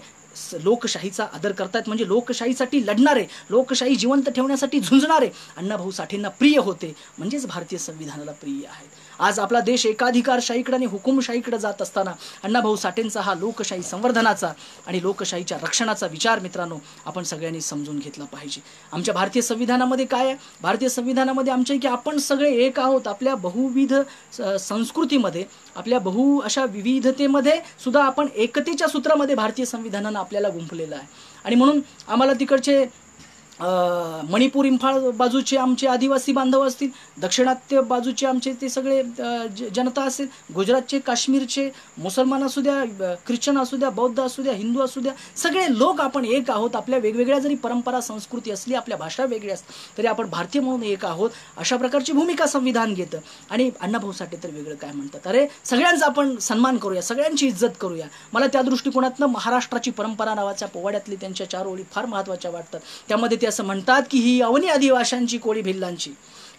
लोकशाहीचा आदर करतात. म्हणजे लोकशाहीसाठी लढणारे, लोकशाही जिवंत ठेवण्यासाठी झुंजणारे अण्णाभाऊ साठेंना प्रिय होते, म्हणजेच भारतीय संविधानाला प्रिय आहेत. आज आपला देश एकाधिकारशाहीकडे आणि हुकुमशाहीकडे जात असताना अण्णाभाऊ साठेंचा हा लोकशाही संवर्धनाचा आणि लोकशाहीच्या रक्षणाचा विचार मित्रांनो आपण सगळ्यांनी समजून घेतला पाहिजे. आमच्या भारतीय संविधानामध्ये काय आहे? भारतीय संविधानामध्ये आमच्या की आपण सगळे एक आहोत. आपल्या बहुविध संस्कृतीमध्ये, आपल्या अशा विविधतेमध्ये सुद्धा आपण एकतेच्या सूत्रामध्ये भारतीय संविधानानं आपल्याला गुंफलेलं आहे आणि म्हणून आम्हाला तिकडचे मणिपूर, इम्फाळ बाजूचे आमचे आदिवासी बांधव असतील, दक्षिणात्य बाजूचे आमचे ते सगळे जनता असेल, गुजरातचे, काश्मीरचे, मुसलमान असू द्या, ख्रिश्चन असू द्या, बौद्ध असू द्या, हिंदू असू द्या, सगळे लोक आपण एक आहोत. आपल्या वेगवेगळ्या जरी परंपरा, संस्कृती असली, आपल्या भाषा वेगळ्या असतात तरी आपण भारतीय म्हणून एक आहोत, अशा प्रकारची भूमिका संविधान घेतं. आणि अण्णाभाऊ साठे तर वेगळं काय म्हणतात, अरे सगळ्यांचा आपण सन्मान करूया, सगळ्यांची इज्जत करूया. मला त्या दृष्टिकोनातनं महाराष्ट्राची परंपरा नावाच्या पोवाड्यातली त्यांच्या 4 ओळी फार महत्त्वाच्या वाटतात. त्यामध्ये ते असं म्हणतात की ही अवनी आदिवाशांची कोळी भिल्लांची,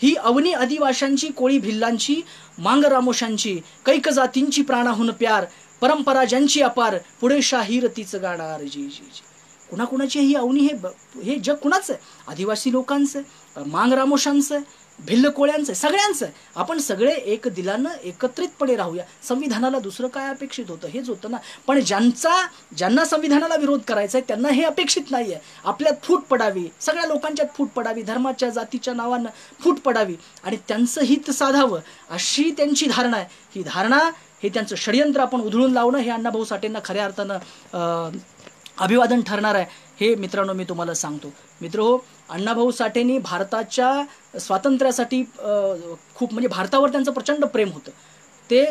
ही अवनी आदिवाशांची कोळी भिल्लांची, मांग रामोशांची, कैक जातींची प्राणाहून प्यार, परंपरा ज्यांची अपार, पुढे शाहीर तीच गाणार जी जी जी. कुणाकुणाची ही अवनी, हे जग कुणाचं आहे? आदिवासी लोकांचं आहे, मांग रामोशांचं आहे, भिल्ल कोळ्यांचं आहे, सगळ्यांचं आहे. आपण सगळे एक दिलानं एकत्रितपणे राहूया. संविधानाला दुसरं काय अपेक्षित होतं? हेच होतं ना. पण ज्यांना संविधानाला विरोध करायचा आहे त्यांना हे अपेक्षित नाही आहे. आपल्यात फूट पडावी, सगळ्या लोकांच्यात फूट पडावी, धर्माच्या जातीच्या नावानं फूट पडावी आणि त्यांचं हित साधावं अशी त्यांची धारणा आहे. ही धारणा, हे त्यांचं षडयंत्र आपण उधळून लावणं हे अण्णाभाऊ साठेंना खऱ्या अर्थानं अभिवादन ठरणार आहे. हे मित्रांनो मी तुम्हाला सांगतो. मित्रहो, अण्णाभाऊ साठेंनी भारताच्या स्वातंत्र्यासाठी खूप, म्हणजे भारतावर त्यांचं प्रचंड प्रेम होतं. ते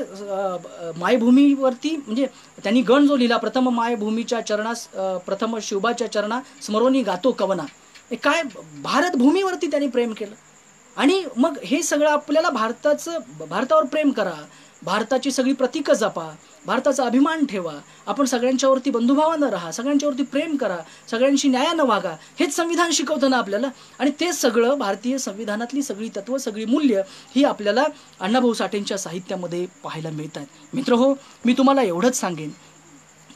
मायभूमीवरती, म्हणजे त्यांनी गण जो लिहिला, प्रथम मायभूमीच्या चरणास, प्रथम शिवबाच्या चरणा स्मरोनी गातो कवना, हे काय भारतभूमीवरती त्यांनी प्रेम केलं. आणि मग हे सगळं आपल्याला भारतावर प्रेम करा, भारताची सगळी प्रतीकं जपा, भारताचा अभिमान ठेवा, आपण सगळ्यांच्यावरती बंधुभावानं राहा, सगळ्यांच्यावरती प्रेम करा, सगळ्यांशी न्यायानं वागा, हेच संविधान शिकवतं ना आपल्याला. आणि ते सगळं भारतीय संविधानातली सगळी तत्व, सगळी मूल्य ही आपल्याला अण्णाभाऊ साठेंच्या साहित्यामध्ये पाहायला मिळतात. मित्रहो, मी तुम्हाला एवढंच सांगेन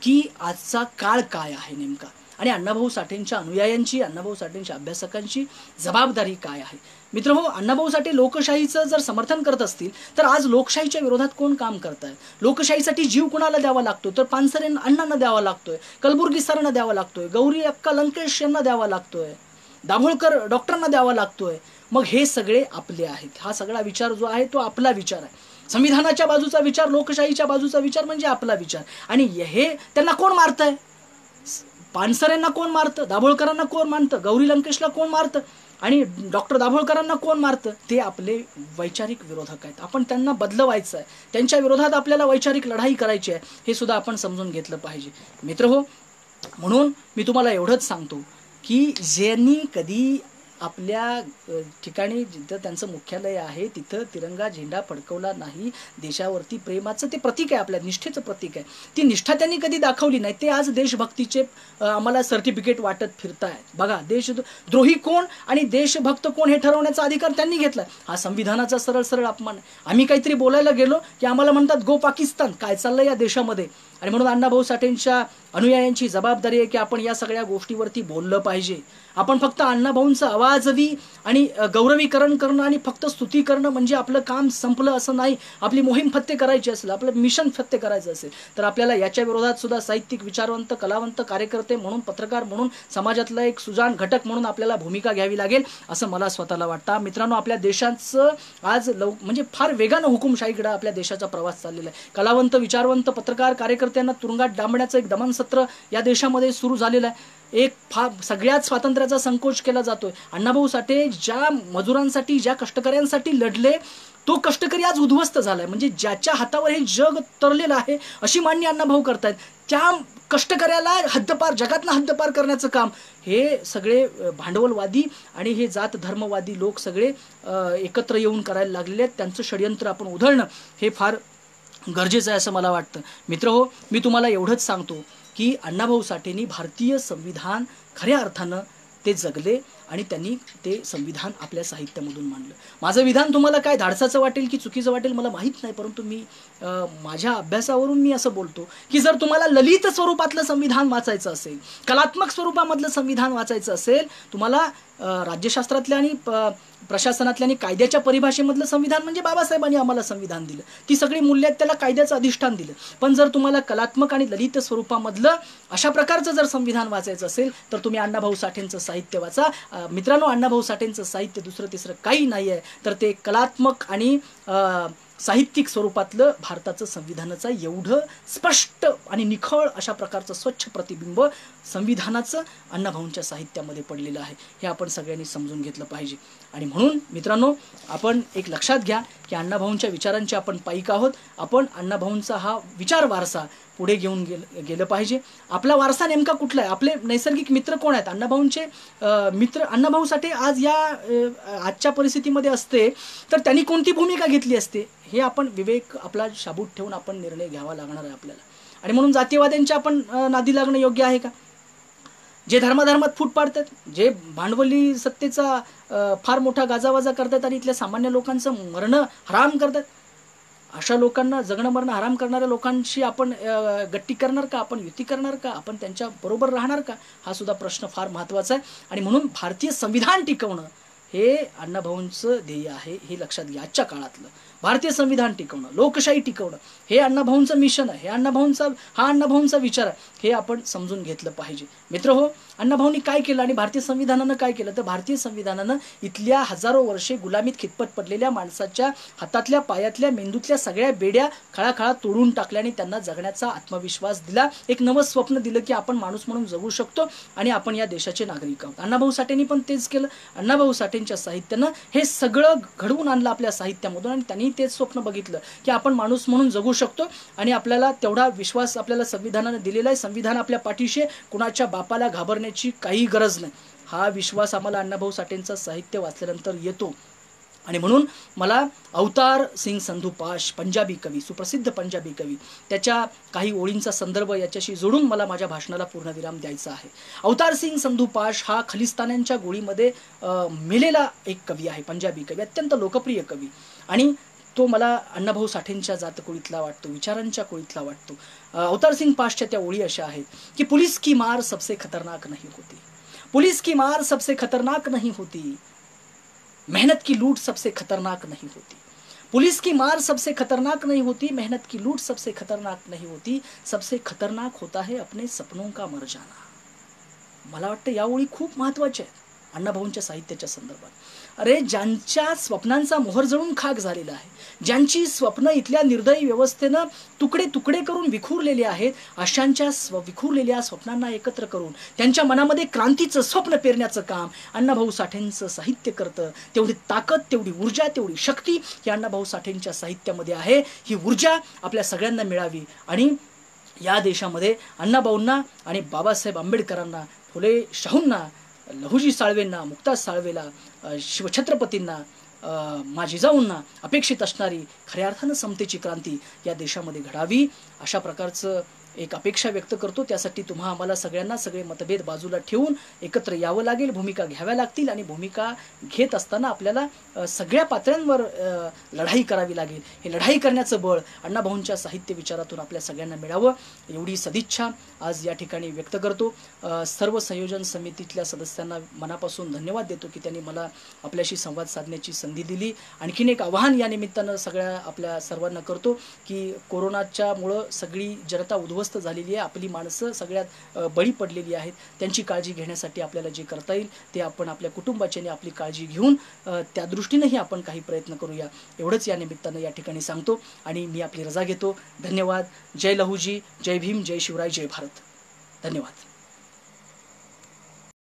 की आजचा काळ काय आहे नेमका, आणि अण्णाभाऊ साठेंच्या अनुयायांची, अण्णाभाऊ साठेंच्या अभ्यासकांची जबाबदारी काय आहे. मित्रहो, अण्णाभाऊ साठे लोकशाहीचं जर समर्थन करत असतील तर आज लोकशाहीच्या विरोधात कोण काम करत आहे? लोकशाहीसाठी जीव कुणाला द्यावा लागतो? तर पानसरे अण्णांना द्यावा लागतोय, कलबुर्गी सरांना द्यावा लागतोय, गौरी अक्का लंकेश यांना द्यावा लागतोय, दाभोळकर डॉक्टरांना द्यावा लागतोय. मग हे सगळे आपले आहेत. हा सगळा विचार जो आहे तो आपला विचार आहे. संविधानाच्या बाजूचा विचार, लोकशाहीच्या बाजूचा विचार म्हणजे आपला विचार. आणि हे त्यांना कोण मारतंय? पानसरेंना कोण मारतं? दाभोळकरांना कोण मारतं? गौरी लंकेशला कोण मारतं? आणि डॉक्टर दाभोळकरांना कोण मारतं? ते आपले वैचारिक विरोधक आहेत. आपण त्यांना बदलवायचं आहे, त्यांच्या विरोधात आपल्याला वैचारिक लढाई करायची आहे, हे सुद्धा आपण समजून घेतलं पाहिजे. मित्रहो, म्हणून मी तुम्हाला एवढंच सांगतो की ज्यांनी कधी आपल्या ठिकाणी, जिथं त्यांचं मुख्यालय आहे तिथं तिरंगा झेंडा फडकवला नाही, देशावरती प्रेमाचं ते प्रतीक आहे, आपल्या निष्ठेचं प्रतीक आहे, ती निष्ठा त्यांनी कधी दाखवली नाही, ते आज देशभक्तीचे आम्हाला सर्टिफिकेट वाटत फिरतायत. बघा, देशद्रोही कोण आणि देशभक्त कोण हे ठरवण्याचा अधिकार त्यांनी घेतला. हा संविधानाचा सरळ सरळ अपमान आहे. आम्ही काहीतरी बोलायला गेलो की आम्हाला म्हणतात गो पाकिस्तान, काय चाललंय या देशामध्ये. आणि म्हणून अण्णाभाऊ साठेंच्या अनुयायांची जबाबदारी आहे की आपण या सगळ्या गोष्टीवरती बोललं पाहिजे. आपण फक्त अण्णाभाऊंचं आवाजवी आणि गौरवीकरण करणं आणि फक्त स्तुती करणं म्हणजे आपलं काम संपलं असं नाही. आपली मोहीम फत्ते करायची असेल, आपलं मिशन फत्ते करायचं असेल तर आपल्याला याच्या विरोधात सुद्धा साहित्यिक, विचारवंत, कलावंत, कार्यकर्ते म्हणून, पत्रकार म्हणून, समाजातला एक सुजाण घटक म्हणून आपल्याला भूमिका घ्यावी लागेल असं मला स्वतःला वाटतं. मित्रांनो, आपल्या देशाचं आज म्हणजे फार वेगानं हुकुमशाहीकडे आपल्या देशाचा प्रवास चाललेला आहे. कलावंत, विचारवंत, पत्रकार, कार्यकर्त्यांना तुरुंगात डांबण्याचं एक दमन सत्र या देशामध्ये सुरू झालेलं आहे. एक सगळ्याच स्वातंत्र्याचा संकोच केला जातोय. अण्णाभाऊ साठे ज्या मजुरांसाठी, ज्या कष्टकऱ्यांसाठी लढले, तो कष्टकरी आज उद्ध्वस्त झालाय. म्हणजे ज्याच्या हातावर हे जग तरलेलं आहे अशी मांडणी अण्णाभाऊ करतायत, त्या कष्टकऱ्याला हद्दपार, जगातनं हद्दपार करण्याचं काम हे सगळे भांडवलवादी आणि हे जात धर्मवादी लोक सगळे एकत्र येऊन करायला लागलेले आहेत. त्यांचं षडयंत्र आपण उधळणं हे फार गरजेचं आहे असं मला वाटतं. मित्रहो, मी तुम्हाला एवढंच सांगतो की अण्णाभाऊ साठेंनी भारतीय संविधान खऱ्या अर्थानं ते जगले आणि त्यांनी ते संविधान आपल्या साहित्यामधून मांडलं. माझं विधान तुम्हाला काय धाडसाचं वाटेल की चुकीचं वाटेल मला माहीत नाही, परंतु मी माझ्या अभ्यासावरून मी असं बोलतो की जर तुम्हाला ललित स्वरूपातलं संविधान वाचायचं असेल, कलात्मक स्वरूपामधलं संविधान वाचायचं असेल, तुम्हाला राज्यशास्त्रातल्या आणि प्रशासनातल्या आणि कायद्याच्या परिभाषेमधलं संविधान म्हणजे बाबासाहेबांनी आम्हाला संविधान दिलं, ती सगळी मूल्य त्याला कायद्याचं अधिष्ठान दिलं. पण जर तुम्हाला कलात्मक आणि ललित स्वरूपामधलं अशा प्रकारचं जर संविधान वाचायचं असेल तर तुम्ही अण्णाभाऊ साठेंचं साहित्य वाचा. मित्रांनो, अण्णाभाऊ साठेंचं साहित्य दुसरं तिसरं काही नाही आहे, तर ते कलात्मक आणि साहित्यिक स्वरूपातलं भारताचं संविधानाचं एवढं स्पष्ट आणि निखळ अशा प्रकारचं स्वच्छ प्रतिबिंब संविधानाचं अण्णाभाऊंच्या साहित्यामध्ये पडलेलं आहे. हे आपण सगळ्यांनी समजून घेतलं पाहिजे. आणि म्हणून मित्रांनो, आपण एक लक्षात घ्या की अण्णाभाऊंच्या विचारांचे आपण पाईक आहोत. आपण अण्णाभाऊंचा हा विचार वारसा पुढे घेऊन गेलं पाहिजे. आपला वारसा नेमका कुठला आहे? आपले नैसर्गिक मित्र कोण आहेत? अण्णाभाऊंचे मित्र. अण्णाभाऊ साठे आज या आजच्या परिस्थितीमध्ये असते तर त्यांनी कोणती भूमिका घेतली असते हे आपण विवेक आपला शाबूत ठेवून आपण निर्णय घ्यावा लागणार आहे आपल्याला. आणि म्हणून जातीयवाद्यांच्या आपण नादी लागणं योग्य आहे का? जे धर्मात फूट पाडतात, जे भांडवली सत्तेचा फार मोठा गाजावाजा करतात आणि इथल्या सामान्य लोकांचं मरणं हराम करतात, अशा लोकांना, जगणं मरणं आराम करणाऱ्या लोकांशी आपण गट्टी करणार का, आपण युती करणार का, आपण त्यांच्या बरोबर राहणार का, हा सुद्धा प्रश्न फार महत्त्वाचा आहे. आणि म्हणून भारतीय संविधान टिकवणं हे अण्णाभाऊंचं ध्येय आहे, हे लक्षात घ्या. आजच्या काळातलं भारतीय संविधान टिकवणं, लोकशाही टिकवणं हे अण्णाभाऊंचं मिशन आहे, हा अण्णाभाऊंचा विचार आहे, हे आपण समजून घेतलं पाहिजे. मित्रहो, अण्णाभाऊंनी काय केलं आणि भारतीय संविधानानं काय केलं, तर भारतीय संविधानानं इथल्या हजारो वर्षे गुलामीत खितपत पडलेल्या माणसाच्या हातातल्या, पायातल्या, मेंदूतल्या सगळ्या बेड्या खळाखळा तोडून टाकल्या आणि त्यांना जगण्याचा आत्मविश्वास दिला. एक नवं स्वप्न दिलं की आपण माणूस म्हणून जगू शकतो आणि आपण या देशाचे नागरिक आहोत. अण्णाभाऊ साठेंनी पण तेच केलं. अण्णाभाऊ साठेंच्या साहित्यानं हे सगळं घडवून आणलं आपल्या साहित्यामधून आणि त्यांनी तेच स्वप्न बघितलं की आपण माणूस म्हणून जगू शकतो आणि आपल्याला तेवढा विश्वास आपल्याला संविधानाने दिलेला आहे. संविधान आपल्या पाठीशी, कुणाच्या बापाला घाबरण्याची काही गरज नाही, हा विश्वास आम्हाला अण्णाभाऊ साठेंचं साहित्य वाचल्यानंतर येतो. आणि म्हणून मला अवतार सिंग संधू पाश, पंजाबी कवी, सुप्रसिद्ध पंजाबी कवी, त्याच्या काही ओळींचा संदर्भ याच्याशी जोडून मला माझ्या भाषणाला पूर्णविराम द्यायचा आहे. अवतार सिंग संधू पाश हा खलिस्तान्यांच्या गोळीमध्ये मेलेला एक कवी आहे, पंजाबी कवी, अत्यंत लोकप्रिय कवी. आणि तो मला अण्णाभाऊ साठेंच्या जातकुळीतला वाटतो, विचारांच्या कुळीतला वाटतो. अवतार सिंग पाशच्या त्या ओळी अशा आहेत की पुलिस की मार सबसे खतरनाक नहीं होती, पुलिस की मार सबसे खतरनाक नहीं होती, मेहनत की लूट सबसे खतरनाक नहीं होती, पुलिस की मार सबसे खतरनाक नहीं होती, मेहनत की लूट सबसे खतरनाक नहीं होती, सबसे खतरनाक होता है अपने सपनों का मर जाना. मला वाटतं या ओळी खूप महत्त्वाच्या आहेत अण्णाभाऊंच्या साहित्याच्या संदर्भात. अरे, ज्यांच्या स्वप्नांचा मोहर जळून खाक झालेला आहे, ज्यांची स्वप्न इथल्या निर्दयी व्यवस्थेनं तुकडे तुकडे करून विखुरलेले आहेत, अशांच्या विखुरलेल्या स्वप्नांना एकत्र करून त्यांच्या मनामध्ये क्रांतीचं स्वप्न पेरण्याचं काम अण्णाभाऊ साठेंचं साहित्य करतं. तेवढी ताकद, तेवढी ऊर्जा, तेवढी शक्ती ही अण्णाभाऊ साठेंच्या साहित्यामध्ये आहे. ही ऊर्जा आपल्या सगळ्यांना मिळावी आणि या देशामध्ये अण्णाभाऊंना आणि बाबासाहेब आंबेडकरांना, फुले शाहूंना, लहुजी साळवेंना, मुक्ताज साळवेला, शिवछत्रपतींना, माजिजाऊंना अपेक्षित असणारी खऱ्या अर्थानं समतेची क्रांती या देशामध्ये घडावी, अशा प्रकारचं एक अपेक्षा व्यक्त करतो. त्यासाठी तुम्हा आम्हाला सगळ्यांना सगळे मतभेद बाजूला ठेवून एकत्र यावं लागेल, भूमिका घ्याव्या लागतील आणि भूमिका घेत असताना आपल्याला सगळ्या पातळ्यांवर लढाई करावी लागेल. हे लढाई करण्याचं बळ अण्णाभाऊंच्या साहित्य विचारातून आपल्या सगळ्यांना मिळावं, एवढी सदिच्छा आज या ठिकाणी व्यक्त करतो. सर्व संयोजन समितीतल्या सदस्यांना मनापासून धन्यवाद देतो की त्यांनी मला आपल्याशी संवाद साधण्याची संधी दिली. आणखीन एक आवाहन या निमित्तानं सगळ्या आपल्या सर्वांना करतो की कोरोनाच्यामुळं सगळी जनता उद्ध्वस्त झालेली आहे, आपली माणसं सगळ्यात बळी पडलेली आहेत. त्यांची काळजी घेण्यासाठी आपल्याला जे करता येईल ते आपण आपल्या कुटुंबाच्याने आपली काळजी घेऊन त्या दृष्टीनेही आपण काही प्रयत्न करूया, एवढंच या निमित्तानं या ठिकाणी सांगतो आणि मी आपली रजा घेतो. धन्यवाद. जय लहुजी, जय भीम, जय शिवराय, जय भारत. धन्यवाद.